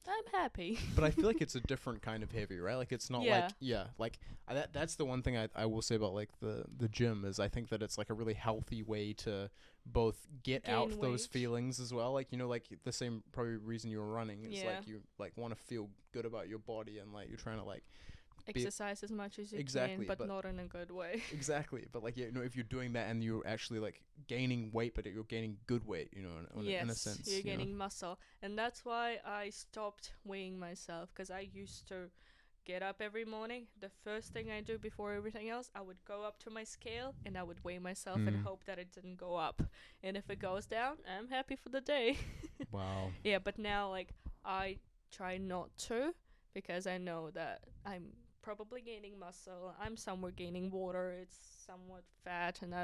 I'm happy. But I feel like it's a different kind of heavy, right? Like it's not like like that's the one thing I will say about like the gym is I think that it's like a really healthy way to both get Gain out those weight. feelings as well. Like, you know, like the same probably reason you're running is Yeah. like you like want to feel good about your body and like you're trying to like Exercise as much as you Exactly, can, but but- not in a good way. exactly, but like, you know, if you're doing that and you're actually like gaining weight, but you're gaining good weight, you know, in a sense. You're you know? gaining muscle, and that's why I stopped weighing myself, because I used to get up every morning. The first thing I do before everything else, I would go up to my scale and I would weigh myself and Mm. hope that it didn't go up. And if it goes down, I'm happy for the day. Wow. Yeah, but now like I try not to, because I know that I'm probably gaining muscle. I'm somewhere gaining water. It's somewhat fat, and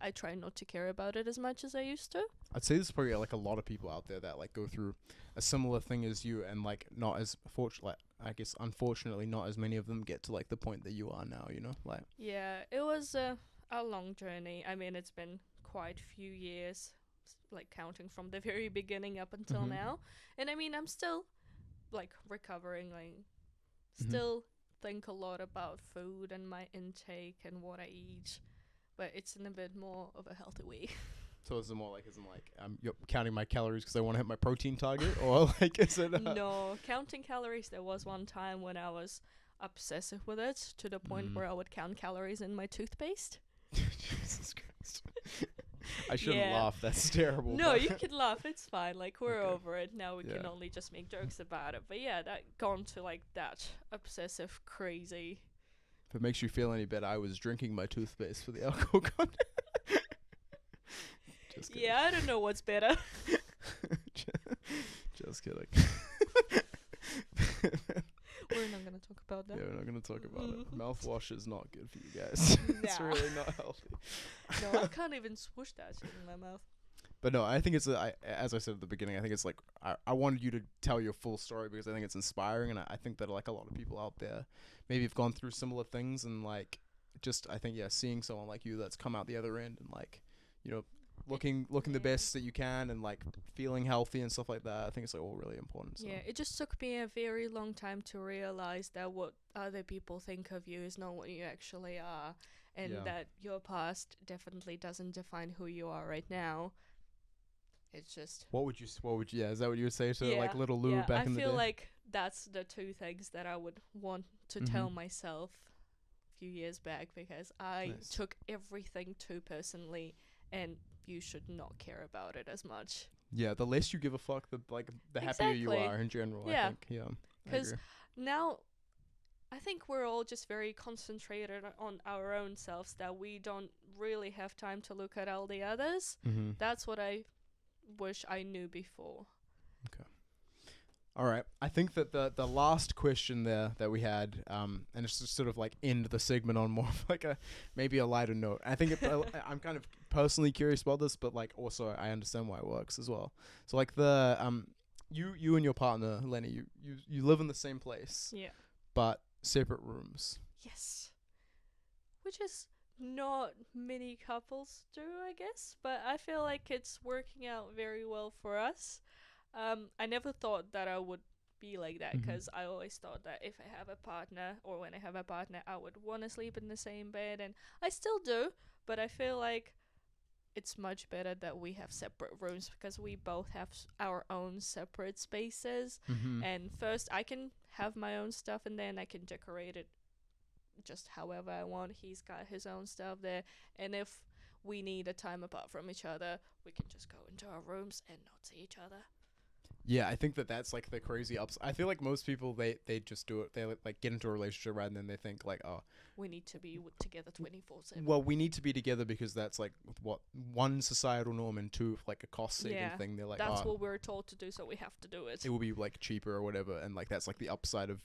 I try not to care about it as much as I used to. I'd say there's probably like a lot of people out there that like go through a similar thing as you, and like not as fortunate. I guess unfortunately, not as many of them get to like the point that you are now. You know, like Yeah, it was a long journey. I mean, it's been quite a few years, like counting from the very beginning up until Mhm. now. And I mean, I'm still like recovering, like Mhm. still think a lot about food and my intake and what I eat, but it's in a bit more of a healthy way. so is it more like isn't like you're counting my calories because I want to hit my protein target, or like is it? No, counting calories. There was one time when I was obsessive with it to the point Mm. where I would count calories in my toothpaste. Jesus Christ. I shouldn't Yeah. laugh. That's terrible. No, but- you can laugh. It's fine. Like, we're Okay. over it. Now we can Yeah. only just make jokes about it. But yeah, that gone to like that obsessive crazy. If it makes you feel any better, I was drinking my toothpaste for the alcohol content. Just kidding. Yeah, I don't know what's better. Just kidding. We're not gonna talk about that. Yeah, we're not going to talk about it. Mhm. Mouthwash is not good for you guys. It's Nah. really not healthy. No, I can't even swoosh that shit in my mouth. But no, I think it's, as I said at the beginning, I think it's like, I wanted you to tell your full story because I think it's inspiring. And I think that like a lot of people out there maybe have gone through similar things. And like, just, I think, yeah, seeing someone like you that's come out the other end and like, you know, looking the Yeah. best that you can and like feeling healthy and stuff like that. I think it's like all really important. So. Yeah, it just took me a very long time to realize that what other people think of you is not what you actually are, and Yeah. that your past definitely doesn't define who you are right now. It's just What would you, yeah, is that what you would say to like Yeah, little Lou yeah, back in the day? I feel like that's the two things that I would want to tell Mhm. myself a few years back, because I Nice. took everything too personally, and you should not care about it as much. Yeah, the less you give a fuck, the happier you Exactly. are in general. Yeah. I think. Yeah. I 'Cause agree. Now, I think we're all just very concentrated on our own selves, that we don't really have time to look at all the others. Mm-hmm. That's what I wish I knew before. All right. I think that the last question there that we had, and it's just sort of like end the segment on more of like maybe a lighter note. I think I'm kind of personally curious about this, but like also I understand why it works as well. So like you and your partner Lenny, you live in the same place Yeah. but separate rooms. Yes. Which is not many couples do, I guess, but I feel like it's working out very well for us. I never thought that I would be like that, Mhm. because I always thought that if I have a partner, or when I have a partner, I would want to sleep in the same bed, and I still do, but I feel like it's much better that we have separate rooms, because we both have our own separate spaces. Mm-hmm. And first, I can have my own stuff, and then I can decorate it just however I want. He's got his own stuff there. And if we need a time apart from each other, we can just go into our rooms and not see each other. Yeah, I think that's like the crazy ups. I feel like most people they just do it. They like get into a relationship rather than they think like, oh, We need to be together 24/7. well, we need to be together because that's like what one societal norm and two like a cost saving Yeah, thing. They're like, That's oh, what we're told to do, so we have to do it. it will be like cheaper or whatever, and like that's like the upside of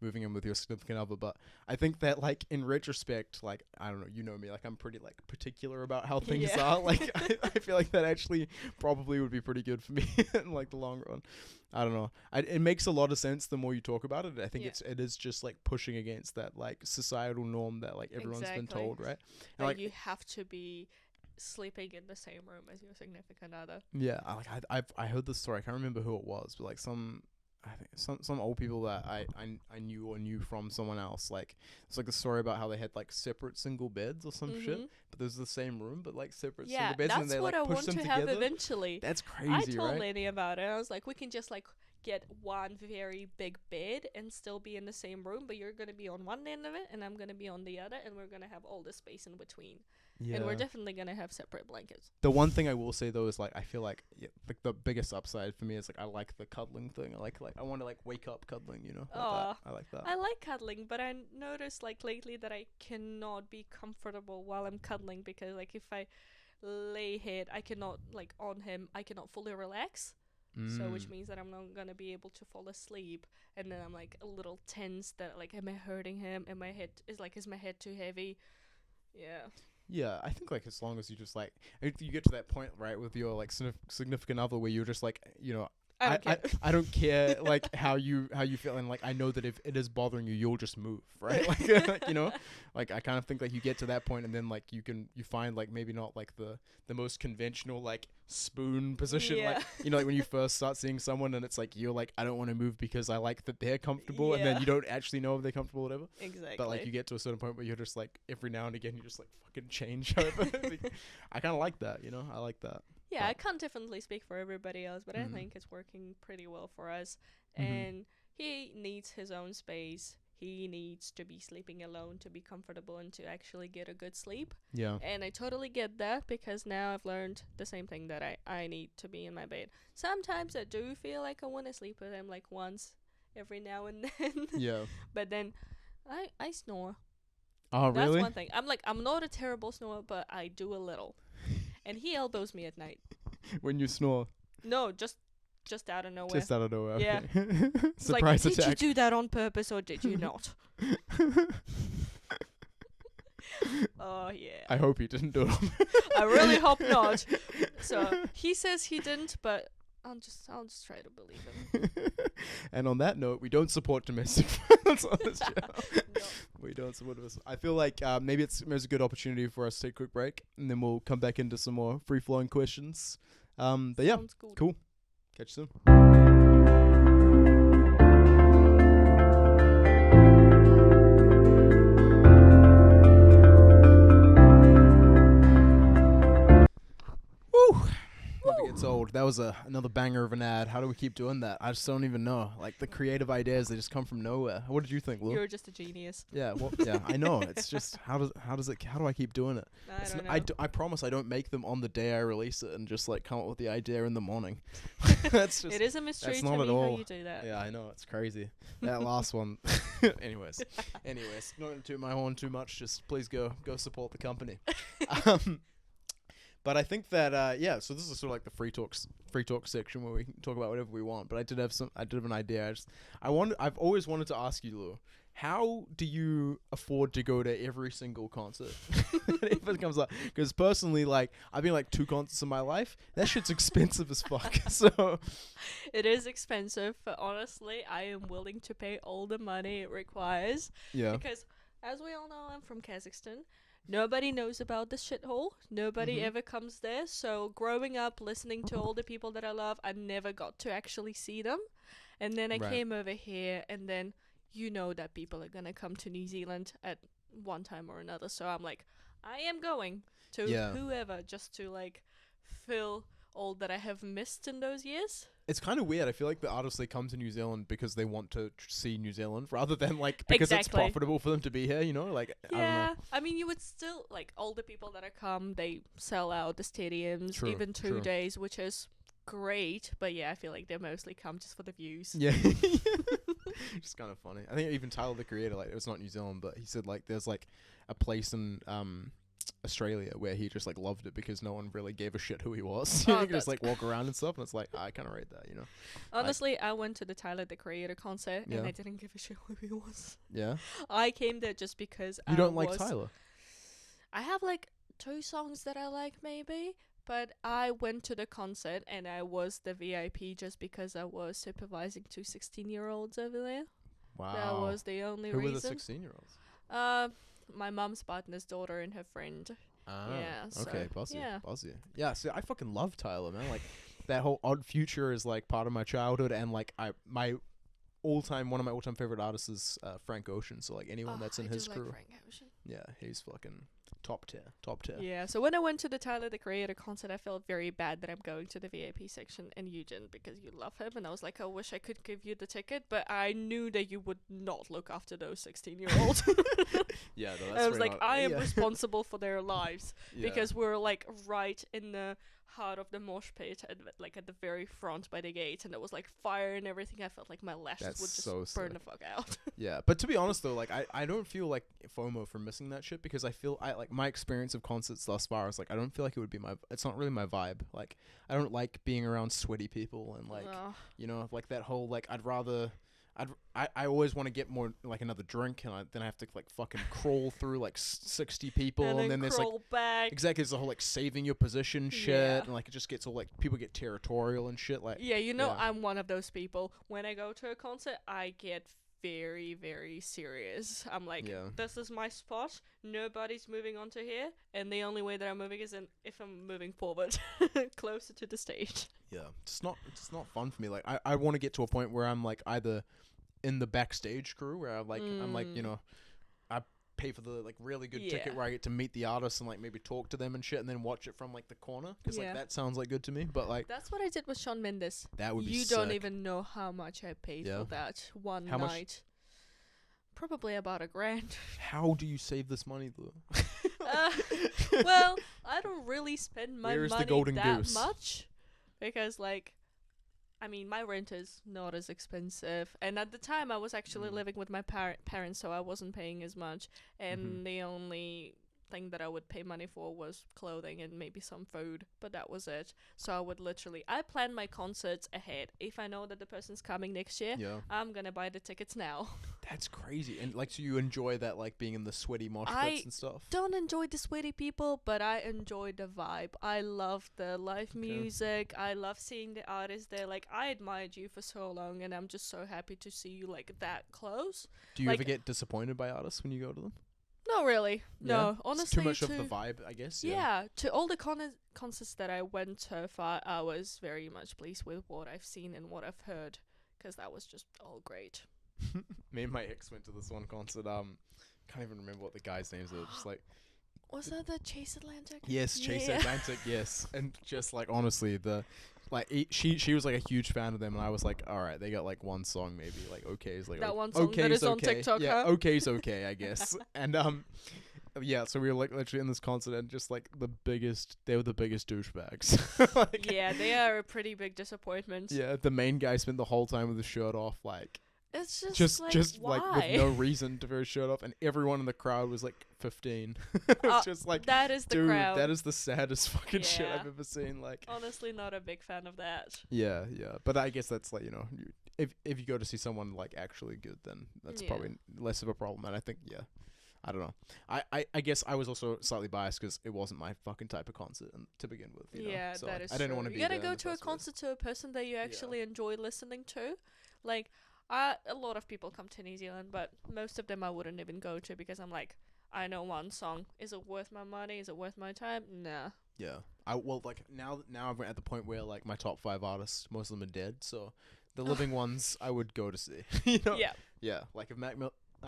moving in with your significant other. But I think that like in retrospect, like I don't know, you know me, like I'm pretty like particular about how things Yeah. are. Like I feel like that actually probably would be pretty good for me in like the long run. I don't know. It makes a lot of sense the more you talk about it. I think Yeah. it is just like pushing against that like societal norm that like everyone's been Exactly. told, right? That And like you have to be sleeping in the same room as your significant other. yeah, I heard this story. I can't remember who it was, but like I think some old people that I knew or knew from someone else. Like it's like a story about how they had like separate single beds or some shit, Mhm. but there's the same room, but like separate Yeah, single beds, and that's then they what like I push want them to together. have eventually. That's I crazy, told right? Lenny about it. I was like, we can just like get one very big bed and still be in the same room, but you're gonna be on one end of it and I'm gonna be on the other, and we're gonna have all the space in between. Yeah. And we're definitely gonna have separate blankets. The one thing I will say though is like I feel like like the biggest upside for me is like I like the cuddling thing. I want to like wake up cuddling, you know. Like that. I like that. I like cuddling, but I noticed like lately that I cannot be comfortable while I'm cuddling, because like if I lay head, I cannot like on him, I cannot fully relax. So which Mm. means that I'm not gonna be able to fall asleep, and then I'm like a little tense that like, am I hurting him? Am my head is my head too heavy? Yeah. Yeah, I think like as long as you just like if you get to that point right with your like significant other where you're just like, you know, I don't care. I don't care like how you feel, and like I know that if it is bothering you, you'll just move, right? Like you know, like I kind of think like you get to that point and then like you find like maybe not like the most conventional like spoon position, Yeah. like you know, like when you first start seeing someone and it's like you're like I don't want to move because I like that they're comfortable, and then Yeah. you don't actually know if they're comfortable or whatever. Exactly. But like you get to a certain point where you're just like every now and again you just like fucking change over. I kind of like that, you know. I like that. Yeah, I can't definitely speak for everybody else, but I Mhm. think it's working pretty well for us. Mhm. And he needs his own space. He needs to be sleeping alone to be comfortable and to actually get a good sleep. Yeah. And I totally get that, because now I've learned the same thing, that I need to be in my bed. Sometimes I do feel like I want to sleep with him like once every now and then. Yeah. But then I snore. Oh That's really? one thing. I'm not a terrible snorer, but I do a little. And he elbows me at night. When you snore, No, just out of nowhere. just out of nowhere. Yeah. Okay. It's like, Surprise did you attack. do that on purpose or did you not? Oh yeah. I hope he didn't do it. I really hope not. So he says he didn't, but I'll just try to believe him. And on that note, we don't support domestic violence on this channel. No. We don't support this. I feel like maybe it's a good opportunity for us to take a quick break, and then we'll come back into some more free-flowing questions. But yeah, Sounds good. cool. Catch you soon. Woo! Never gets old. That was another banger of an ad. How do we keep doing that? I just don't even know. Like the creative ideas, they just come from nowhere. What did you think, Lou? You're just a genius. Yeah, well, yeah, I know. It's just how do I keep doing it? I don't know. I promise I don't make them on the day I release it and just like come up with the idea in the morning. That's just It is a mystery that's to not me at how all. you do that. yeah, I know it's crazy. That last one. anyways, not going to toot my horn too much. Just please go support the company. But I think that yeah, so this is sort of like the free talk section where we can talk about whatever we want. But I did have an idea. I've always wanted to ask you, Lou, how do you afford to go to every single concert if it comes up? Because personally, like I've been like 2 concerts in my life. That shit's expensive as fuck. So It is expensive, but honestly, I am willing to pay all the money it requires. yeah, Because, as we all know, I'm from Kazakhstan. Nobody knows about this shithole. Nobody Mhm. ever comes there. So, growing up, listening to all the people that I love, I never got to actually see them. And then I Right. came over here, and then you know that people are gonna come to New Zealand at one time or another. So, I'm like, I am going to Yeah. whoever just to, like, fill all that I have missed in those years. it's kind of weird. I feel like the artists, they come to New Zealand because they want to see New Zealand rather than like because it's Exactly. profitable for them to be here. You know, like I don't know. Yeah, I mean, you would still, like, all the people that are come, they sell out the stadiums, True, even 2 true. days, which is great. But yeah, I feel like they mostly come just for the views. Yeah. Just kind of funny. I think even Tyler the Creator, like it was not New Zealand, but he said like there's like a place in Australia, where he just like loved it because no one really gave a shit who he was. Oh, He could just that's like walk around and stuff, and it's like I kind of rate that, you know. Honestly, I went to the Tyler the Creator concert Yeah. and I didn't give a shit who he was. Yeah. I came there just because You I don't like was- Tyler. I have like 2 songs that I like maybe, but I went to the concert and I was the VIP just because I was supervising 2 16-year-olds over there. Wow. That was the only Who were the reason. 16-year-olds? My mom's partner's daughter and her friend. Ah, Yeah, okay, so, bossy, yeah. bossy. Yeah, see, I fucking love Tyler, man. Like, that whole Odd Future is like part of my childhood, and like one of my all-time favorite artists is Frank Ocean. So like anyone that's in I his do crew, Like Frank Ocean. yeah, he's fucking top tier. Yeah, so when I went to the Tyler the Creator concert, I felt very bad that I'm going to the VIP section and you didn't because you love him. And I was like, I wish I could give you the ticket, but I knew that you would not look after those 16-year-olds. Yeah, no, I that's was very like, not- I am yeah. responsible for their lives Yeah. because we're like right in the heart of the mosh pit, like at the very front by the gate, and it was like fire and everything. I felt like my lashes That's would just so burn sick. the fuck out. Yeah, but to be honest though, like I don't feel like FOMO for missing that shit because I feel like my experience of concerts thus far is like I don't feel like it would be it's not really my vibe. Like I don't like being around sweaty people and like Ugh. you know like that whole like I always want to get more like another drink and then I have to like fucking crawl through like 60 people and then there's like crawl back. exactly it's the whole like saving your position shit Yeah. and like it just gets all like people get territorial and shit like Yeah, you know, yeah. I'm one of those people. When I go to a concert, I get very, very serious. I'm like, Yeah. this is my spot. Nobody's moving onto here, and the only way that I'm moving is if I'm moving forward, closer to the stage. Yeah, it's not fun for me. Like I want to get to a point where I'm like either in the backstage crew where I'm like you know I pay for the like really good ticket Yeah. where I get to meet the artists and like maybe talk to them and shit and then watch it from like the corner because Yeah. like that sounds like good to me. But like That's what I did with Shawn Mendes. that would be You sick. don't even know how much I paid Yeah. for that one How much- night. Probably about $1,000. How do you save this money though? Well, I don't really spend my Where is the money golden that goose? much because, like, I mean, my rent is not as expensive, and at the time I was actually living with my parents, so I wasn't paying as much, and the only thing that I would pay money for was clothing and maybe some food, but that was it. So I plan my concerts ahead. If I know that the person's coming next year, Yeah, I'm gonna buy the tickets now. that's crazy. And like so you enjoy that like being in the sweaty mosh I pits and stuff. Don't enjoy the sweaty people, but I enjoy the vibe. I love the live music. I love seeing the artists there. Like, I admired you for so long, and I'm just so happy to see you like that close. Do you like- ever get disappointed by artists when you go to them? Not really. Yeah? No, It's honestly. too much of the vibe, I guess. Yeah, to all the concerts that I went so far, I was very much pleased with what I've seen and what I've heard, because that was just all great. Me and my ex went to this one concert. Can't even remember what the guy's names are. Just like Was that the Chase Atlantic? yes, Chase Yeah. Atlantic. Yes, and just like honestly, she was like a huge fan of them, and I was like, all right, they got like one song maybe. Like okay, is like That one song that is on TikTok, Yeah, huh? okay's okay, I guess. And yeah, so we were like literally in this concert, and just like they were the biggest douchebags. Like, Yeah, they are a pretty big disappointment. yeah, the main guy spent the whole time with his shirt off, like. It's Just why? like with no reason to wear his shirt off, and everyone in the crowd was like 15. It was just like, that is the dude, crowd. that is the saddest fucking shit Yeah. I've ever seen. Like, Honestly, not a big fan of that. yeah, but I guess that's like if you go to see someone like actually good, then that's Yeah. probably less of a problem. And I think I don't know. I guess I was also slightly biased because it wasn't my fucking type of concert to begin with. You know? Yeah, So that is I didn't true. want to be You gotta there in go the to a first place. concert to a person that you actually enjoy listening to. Like, a lot of people come to New Zealand, but most of them I wouldn't even go to because I'm like, I know one song. Is it worth my money? Is it worth my time? Nah. Yeah. Like now I'm at the point where like my top 5 artists, most of them are dead, so the living ones I would go to see. You know? Yeah. Yeah. Like if Mac Miller. Oh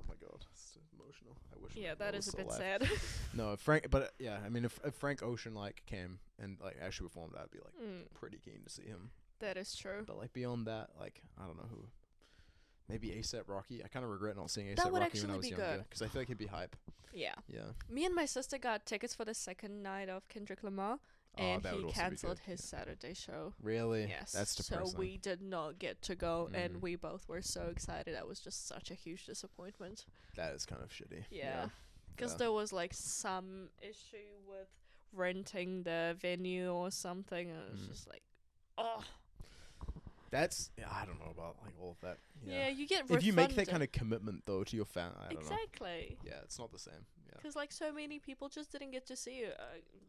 my god, it's emotional. I wish. Yeah, Mac that Miller is was a still bit alive. sad. No, if Frank. But yeah, I mean, if Frank Ocean like came and like actually performed, I'd be like pretty keen to see him. That is true. But like beyond that, like I don't know who. Maybe ASAP Rocky. I kind of regret not seeing That ASAP would Rocky when I actually was be younger good. because I feel like he'd be hype. Yeah. Yeah. Me and my sister got tickets for the second night of Kendrick Lamar, and that would he also be cancelled good, his Saturday show. Really? Yes. That's depressing. So we did not get to go, Mm. and we both were so excited. That was just such a huge disappointment. That is kind of shitty. Yeah. Because Yeah. there was like some issue with renting the venue or something, and it's Mm. just like, oh, That's I don't know about like all of that. yeah, you get If you make that refunded. kind of commitment though to your fan, I don't know. Exactly. Yeah, it's not the same. Yeah. Because like so many people just didn't get to see it.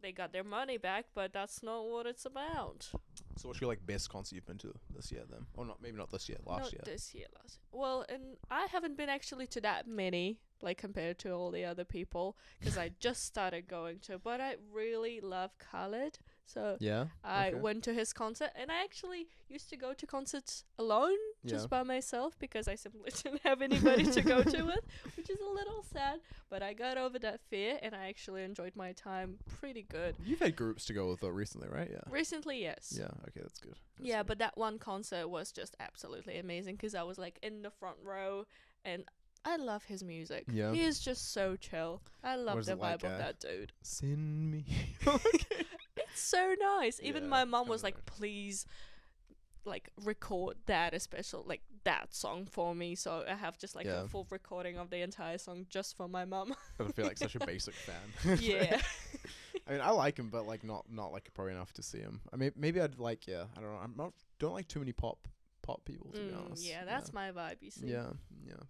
They got their money back, but that's not what it's about. So what's your like best concert you've been to this year then? Or not? Maybe not this year. Last Not year. this year, last. Well, and I haven't been actually to that many, like compared to all the other people, because I just started going to. But I really love Khaled, so Yeah. I Okay. went to his concert, and I actually used to go to concerts alone, just Yeah. by myself, because I simply didn't have anybody to go to with, which is a little sad. But I got over that fear, and I actually enjoyed my time pretty good. You've had groups to go with though recently, right? Yeah. Recently, yes. Yeah. Okay, that's good. That's Yeah, good. but that one concert was just absolutely amazing because I was like in the front row, and I love his music. Yeah. He is just so chill. I love is the it like, vibe of that dude. Send me. It's so nice. Even Yeah, my it's mom kinda was like, weird. please, like record that like that song for me. So I have just like Yeah. a full recording of the entire song just for my mom. I would feel like such a basic fan. Yeah. I mean, I like him, but like not like probably enough to see him. I mean, maybe I'd like I don't know. Don't like too many pop people to be honest. Yeah, that's my vibe, you see. yeah,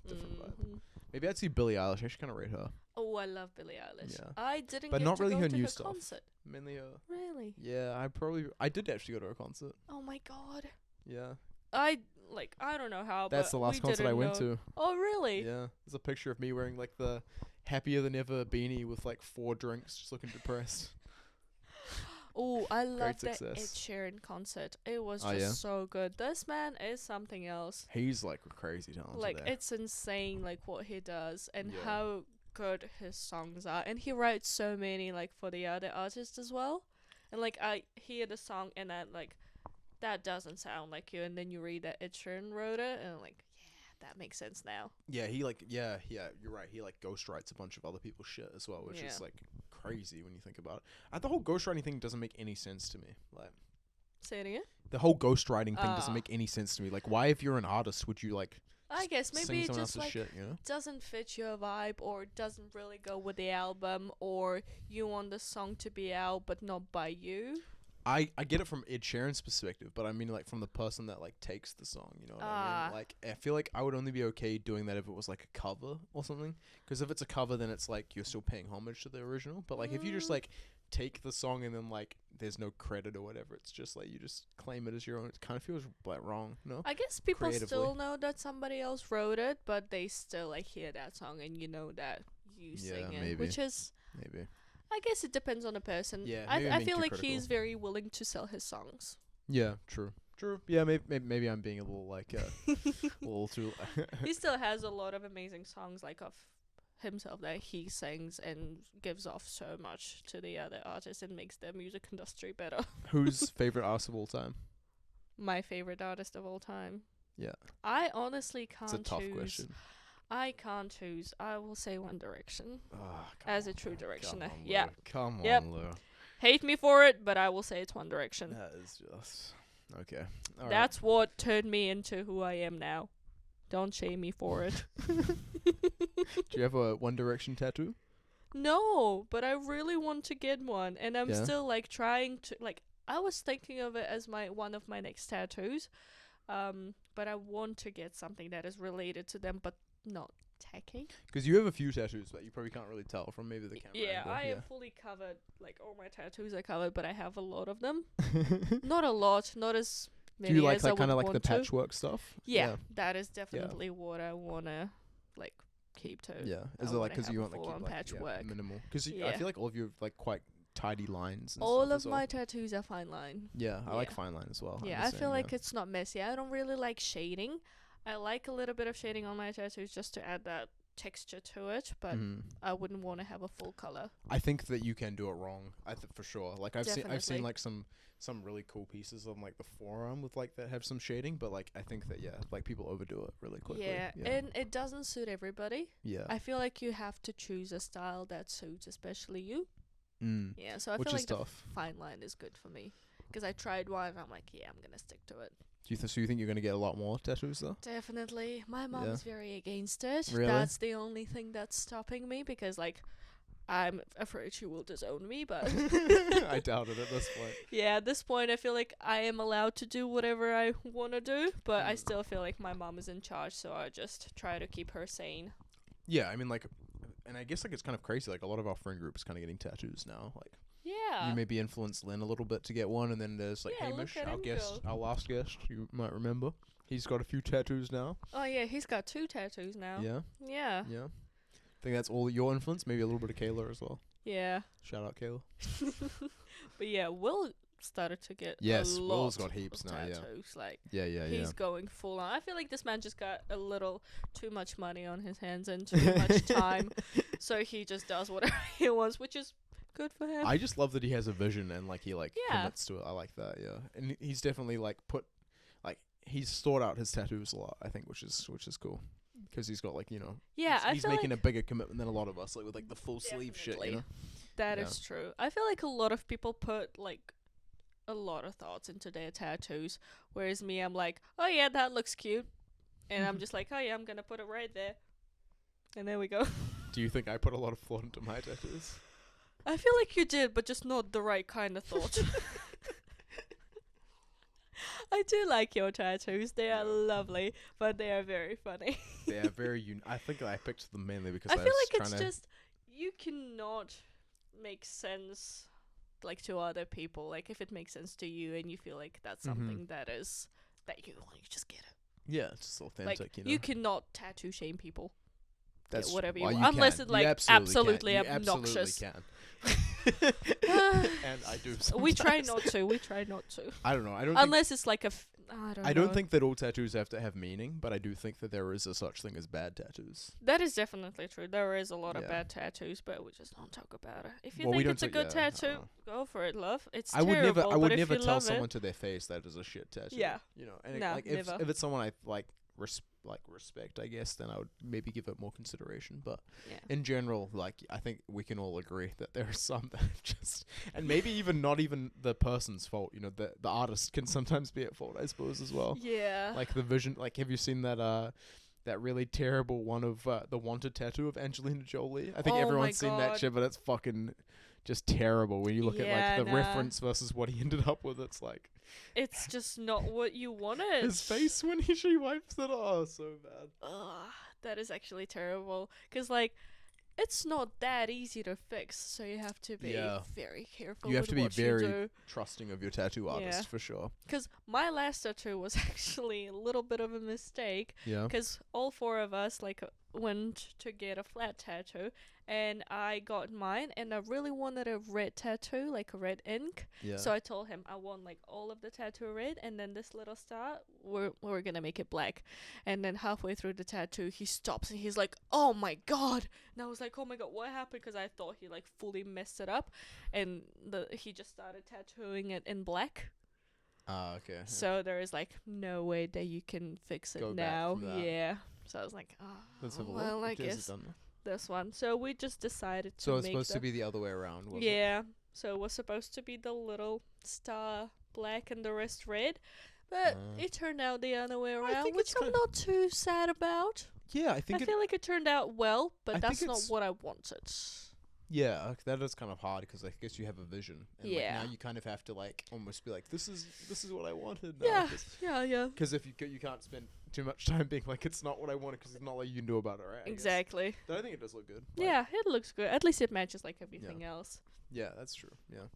different vibe. Mhm. Maybe I'd see Billie Eilish. I should kind of rate her. Oh, I love Billie Eilish. Yeah. I didn't But get not to really go her to new her stuff. concert. Mainly Really? yeah, I did actually go to a concert. Oh my god. Yeah, I don't know how. that's the but last we concert I didn't went know. to. Oh really? Yeah, there's a picture of me wearing like the happier than ever beanie with like 4 drinks, just looking depressed. Oh, I love the Ed success. Sheeran concert. It was Oh, just yeah? so good. This man is something else. He's like crazy talented. Like there. it's insane, like what he does and Yeah. how good his songs are. And he writes so many like for the other artists as well. And like I hear the song and then like that doesn't sound like you. And then you read that Ed Sheeran wrote it, and I'm like, yeah, that makes sense now. Yeah, he like yeah, you're right. He like ghostwrites a bunch of other people's shit as well, which is Yeah. like crazy when you think about it. And the whole ghostwriting thing doesn't make any sense to me. Like Say it again. the whole ghostwriting thing doesn't Ah. make any sense to me. Like why if you're an artist would you like I guess sing maybe it someone just else's like shit, you know? doesn't fit your vibe or doesn't really go with the album, or you want the song to be out but not by you. I get it from Ed Sheeran's perspective, but I mean like from the person that like takes the song, you know what I Ah. mean? Like I feel like I would only be okay doing that if it was like a cover or something. Because if it's a cover, then it's like you're still paying homage to the original. But like if you just Mm. like take the song and then like there's no credit or whatever, it's just like you just claim it as your own. It kind of feels like wrong, no? I guess people Creatively. still know that somebody else wrote it, but they still like hear that song and you know that you Yeah, sing it, maybe. which is, Maybe. I guess it depends on the person. Yeah, maybe I'm I being feel too like critical. he's very willing to sell his songs. Yeah, true. Yeah, maybe I'm being a little like a little too. He still has a lot of amazing songs like of himself that he sings and gives off so much to the other artists and makes the music industry better. Who's favorite artist of all time? My favorite artist of all time. Yeah. I honestly can't It's a tough choose. question. I can't choose. I will say One Direction. Ah, come As a on, true Lou. directioner. Come on, Yeah. Lou. Come Yep. on, Lou. Hate me for it, but I will say it's One Direction. That is just okay. All right. That's what turned me into who I am now. Don't shame me for it. Do you have a One Direction tattoo? No, but I really want to get one, and I'm Yeah? still like trying to like. I was thinking of it as one of my next tattoos, but I want to get something that is related to them, but not tacky. Because you have a few tattoos, but you probably can't really tell from maybe the camera. Yeah, angle. I am fully covered. Like all my tattoos are covered, but I have a lot of them. Not a lot, not as Do many you like as I kind of would like the want to. patchwork stuff? Yeah, that is definitely what I wanna like keep to. Yeah. I Is it like wanna because have you a want like, full-on keep, like patchwork. minimal? Because I Yeah. feel like all of you have like quite tidy lines. And All stuff of as well. my tattoos are fine line. Yeah, I like Yeah. fine line as well. I'm Yeah, the I same, feel like yeah. it's not messy. I don't really like shading. I like a little bit of shading on my tattoos just to add that texture to it, but Mhm. I wouldn't want to have a full color. I think that you can do it wrong. For sure. Like I've seen Definitely. like some really cool pieces on like the forearm with like that have some shading, but like I think that like people overdo it really quickly. Yeah, and it doesn't suit everybody. yeah. I feel like you have to choose a style that suits especially you. Yeah, so I Which feel is like the tough. fine line is good for me. Because I tried one and I'm like, yeah, I'm going to stick to it. So you think you're gonna get a lot more tattoos though? Definitely. My mom Yeah. is very against it. Really? That's the only thing that's stopping me because, like, I'm afraid she will disown me. But I doubt it at this point. yeah, at this point, I feel like I am allowed to do whatever I want to do, but I Mm. still feel like my mom is in charge, so I just try to keep her sane. Yeah, I mean, like, and I guess like it's kind of crazy. Like a lot of our friend group is kind of getting tattoos now. Like Yeah. you maybe influenced Lynn a little bit to get one, and then there's like Yeah, look Hamish, at our him guest, go. our last guest. You might remember. He's got a few tattoos now. Oh yeah, he's got 2 tattoos now. Yeah, Yeah. yeah. I think that's all your influence. Maybe a little bit of Kayla as well. Yeah. Shout out Kayla. But yeah, Will started to get Yes, a Will's lot got heaps of now, yeah. tattoos. Like Yeah. he's going full on. I feel like this man just got a little too much money on his hands and too much time, so he just does whatever he wants, which is good for him. I just love that he has a vision and like he like Yeah. commits to it. I like that. Yeah, and he's definitely like he's thought out his tattoos a lot. I think, which is cool. Because he's got like yeah, I he's feel making like a bigger commitment than a lot of us, like with like the full sleeve shit. Definitely. that Yeah. is true. I feel like a lot of people put like a lot of thoughts into their tattoos, whereas me, I'm like, oh yeah, that looks cute, and I'm just like, oh yeah, I'm gonna put it right there, and there we go. Do you think I put a lot of thought into my tattoos? I feel like you did, but just not the right kind of thought. I do like your tattoos. They are Yeah. lovely, but they are very funny. They are very I think I picked them mainly because I I feel was like it's trying to. just you cannot make sense like to other people. Like if it makes sense to you and you feel like that's Mhm. something that you want, you just get it. Yeah, it's just authentic. Like you know, cannot tattoo shame people. that's whatever you well, want. Unless can. it, You like, absolutely can. absolutely You obnoxious. absolutely can. And I do. We try sometimes. not to. We try not to. I don't know. I don't. Think, Unless it's like I don't know. I don't think that all tattoos have to have meaning, but I do think that there is a such thing as bad tattoos. that is definitely true. There is a lot of Yeah. bad tattoos, but we just don't talk about it. If you Well, we think don't it's a talk- good yeah, I tattoo, know. go for it, love. It's I would terrible, never. I but would if never you tell love someone it, to their face that is a shit tattoo. Yeah. And Nah, like never. if it's someone I like respect, I guess, then I would maybe give it more consideration. But yeah. in general, like I think we can all agree that there are some that just, and maybe even not even the person's fault. You know, the artist can sometimes be at fault, I suppose, as well. Yeah. Like the vision. Like, have you seen that really terrible one of the wanted tattoo of Angelina Jolie? I think Oh my everyone's seen that God. shit, but it's fucking just terrible when you look at Yeah, like the nah. reference versus what he ended up with. It's like It's just not what you wanted. his face when she wipes it. Oh, so bad. Ugh, that is actually terrible. 'Cause like, it's not that easy to fix, so you have to be Yeah. very careful. You have with to be what very You do. trusting of your tattoo artist Yeah. for sure. 'Cause my last tattoo was actually a little bit of a mistake. Yeah. 'Cause all 4 of us went to get a flat tattoo, and I got mine, and I really wanted a red tattoo, like a red ink. Yeah. So I told him I want like all of the tattoo red, and then this little star, we're gonna make it black. And then halfway through the tattoo, he stops and he's like, "Oh my god!" And I was like, "Oh my god, what happened?" Because I thought he like fully messed it up, and he just started tattooing it in black. Okay. So there is like no way that you can fix it Go back now. from that. Yeah. So I was like, oh, Let's have a well, look. I What is it guess done? this one. So we just decided to So it's make supposed the to be the other way around, was it? yeah. So it was supposed to be the little star black and the rest red, but it turned out the other way around, think which it's I'm kinda- not too sad about. Yeah, I I think feel like it turned out well, I but think that's not it's- what I wanted. yeah, that is kind of hard because I guess you have a vision. And Yeah. Like, now you kind of have to like almost be like, this is what I wanted. Now. Yeah, yeah. Because if you can't spend too much time being like it's not what I wanted because it's not like you can do about it, right? I guess. Exactly. But I think it does look good. Like, Yeah, it looks good. At least it matches like everything else. Yeah, that's true. Yeah.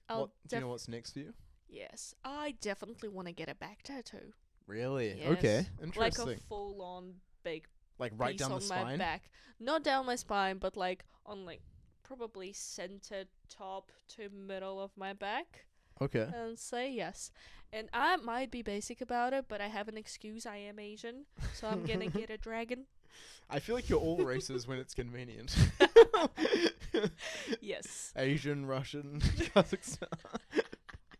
I'll Do you know what's next for you? Yes, I definitely want to get a back tattoo. Really? Yes. Okay. Like Interesting. a full-on big Like right piece down the on spine. my back. Not down my spine, but like on like probably centered top to middle of my back. Okay. And say yes. And I might be basic about it, but I have an excuse. I am Asian, so I'm gonna get a dragon. I feel like you're all races when it's convenient. Yes. Asian, Russian, Kazakhstan.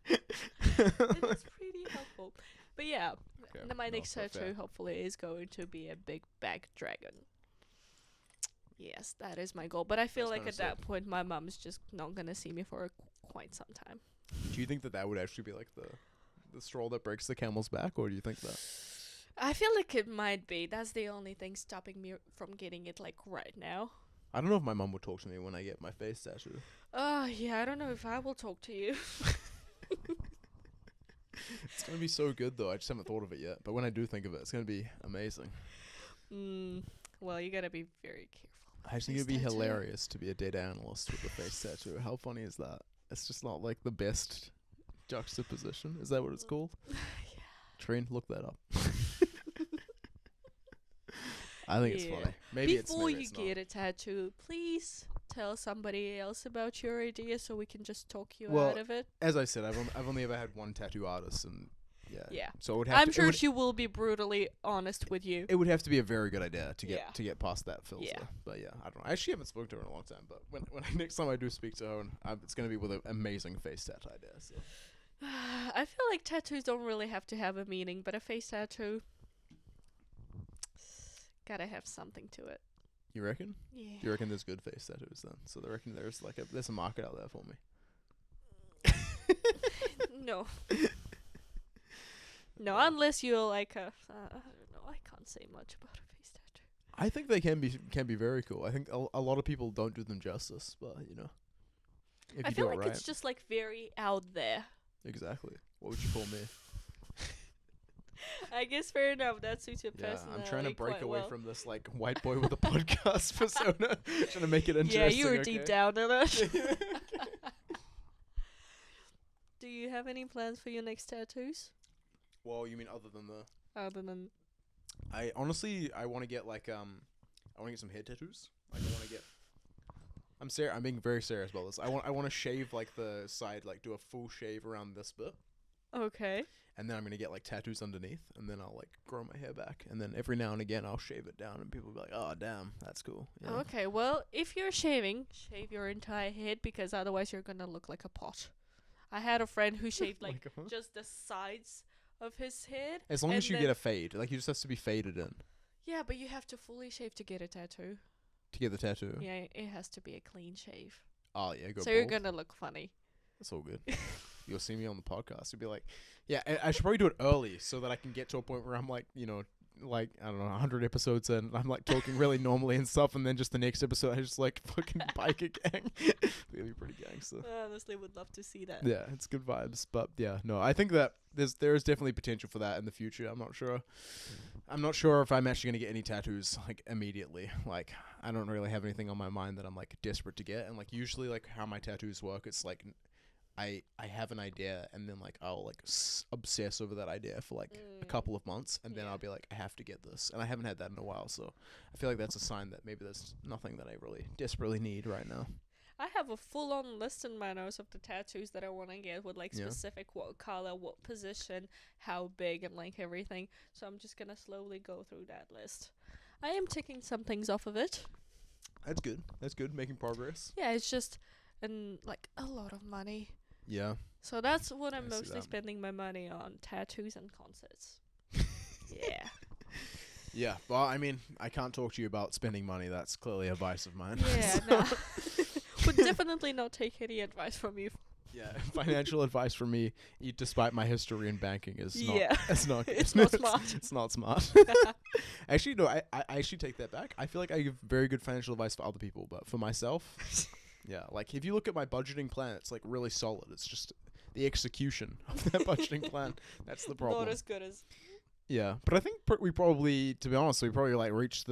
It's pretty helpful. But yeah, Okay, and then my no, next so tattoo fair. hopefully is going to be a big back dragon. Yes, that is my goal. But I feel That's like kinda at that point, my mom's just not gonna see me for quite some time. Do you think that would actually be like the straw that breaks the camel's back, or do you think that? I feel like it might be. That's the only thing stopping me from getting it like right now. I don't know if my mum would talk to me when I get my face tattooed. Oh, yeah, I don't know if I will talk to you. It's gonna be so good though. I just haven't thought of it yet. But when I do think of it, it's gonna be amazing. Well, you gotta be very careful. I just think it'd be hilarious to be a data analyst with a face tattoo. How funny is that? It's just not like the best juxtaposition. Is that what it's called? Yeah. Trine, look that up. I think it's Yeah. funny. Maybe Before maybe you it's get a tattoo, please tell somebody else about your idea so we can just talk you Well, out of it. not. As I said, I've only ever had one tattoo artist, and Yeah. So it would have I'm to, sure she will be brutally honest with you. it would have to be a very good idea to get Yeah. past that filter. Yeah. But yeah, I don't know. I actually haven't spoken to her in a long time. But when next time I do speak to her, it's gonna be with an amazing face tat idea. So. I feel like tattoos don't really have to have a meaning, but a face tattoo gotta have something to it. You reckon? Yeah. You reckon there's good face tattoos then? So they reckon there's there's a market out there for me. No. No, unless you're like a I don't know, I can't say much about a face tattoo. I think they can be very cool. I think a lot of people don't do them justice, but you know, if I you feel do it like right, it's just like very out there. exactly. What would you call me? I guess fair enough. That suits your Yeah, personality. I'm trying to break quite away well. from this like white boy with a podcast persona, trying to make it interesting. Yeah, you were okay? deep down in it. Do you have any plans for your next tattoos? Well, you mean other than the? Other than I honestly want to get I want to get some head tattoos. Like I want to get. I'm being very serious about this. I want to shave like the side, like do a full shave around this bit. okay. And then I'm gonna get like tattoos underneath, and then I'll like grow my hair back, and then every now and again I'll shave it down, and people will be like, "Oh, damn, that's cool." Yeah. Okay, well, if you're shaving, shave your entire head because otherwise you're gonna look like a pot. I had a friend who shaved like Huh? just the sides of his head. As long and as you then- get a fade, like you just have to be faded in Yeah, but you have to fully shave to get a tattoo. to get the tattoo. Yeah, it has to be a clean shave. Oh yeah, go. So you're bald. gonna look funny. That's all good. You'll see me on the podcast. You'll be like, yeah, I should probably do it early so that I can get to a point where I'm like, you know, like, I don't know, 100 episodes in, I'm like talking really normally and stuff, and then just the next episode I just like fucking biker gang. It'll be pretty gangster. I honestly would love to see that. Yeah, it's good vibes. But yeah, no, I think that there is definitely potential for that in the future. I'm not sure. I'm not sure if I'm actually gonna get any tattoos like immediately. Like, I don't really have anything on my mind that I'm like desperate to get. And like usually, like how my tattoos work, it's like I have an idea, and then like I'll like obsess over that idea for like a couple of months, and then Yeah. I'll be like, I have to get this, and I haven't had that in a while. So I feel like that's a sign that maybe there's nothing that I really desperately need right now. I have a full-on list in my nose of the tattoos that I want to get with like Yeah. specific what color, what position, how big, and like everything. So I'm just gonna slowly go through that list. I am ticking some things off of it. That's good. That's good. Making progress. Yeah, it's just like a lot of money. Yeah. So that's what I'm I see mostly that. spending my money on: tattoos and concerts. Yeah. Yeah, well, I mean, I can't talk to you about spending money. That's clearly a vice of mine. Yeah. No. Would definitely not take any advice from you. Yeah, financial advice from me, despite my history in banking, is not. Yeah. It's not. It's not smart. It's not smart. Actually, no. I actually take that back. I feel like I give very good financial advice for other people, but for myself, yeah. Like if you look at my budgeting plan, it's like really solid. It's just the execution of that budgeting plan that's the problem. Not as good as. Yeah, but I think we probably, to be honest, we probably like reached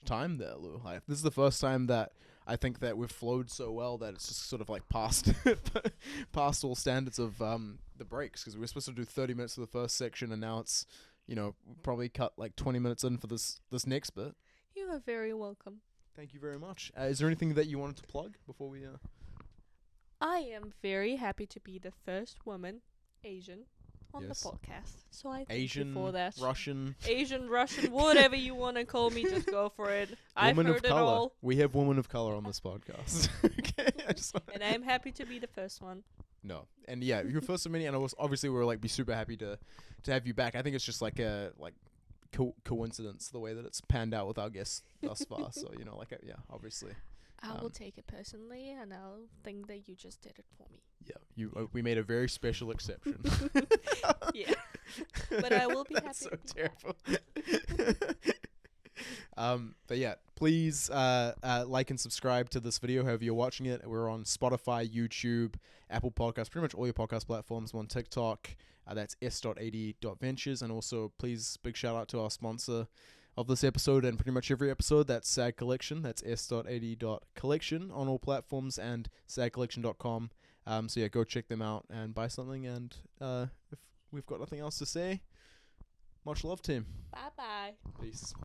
time there, Lou. Like this is the first time that I think that we've flowed so well that it's just sort of like past past all standards of the breaks, because we were supposed to do 30 minutes for the first section, and now it's, you know, probably cut like 20 minutes in for this next bit. You are very welcome. Thank you very much. Is there anything that you wanted to plug before we? I am very happy to be the first woman, Asian, on Yes. the podcast. So I thank Asian, you for that. Russian, Asian, Russian, whatever you want to call me, just go for it. I've woman heard of it color. all, We have women of color on this podcast. Okay, I just and I'm happy to be the first one. No, and yeah, you're first of many, and I was obviously we're like be super happy to have you back. I think it's just like a coincidence the way that it's panned out with our guests thus far. So you know, like yeah, obviously I will take it personally, and I'll think that you just did it for me. Yeah, we made a very special exception. Yeah. But I will be That's happy so to be terrible. But yeah, please like and subscribe to this video however you're watching it. We're on Spotify, YouTube, Apple Podcasts, pretty much all your podcast platforms. We're on TikTok. That's s.ad.ventures. And also, please, big shout out to our sponsor of this episode and pretty much every episode. That's SAG Collection. That's s.ad.collection on all platforms and sagcollection.com. So yeah, go check them out and buy something. And if we've got nothing else to say, much love, team. Bye-bye. Peace.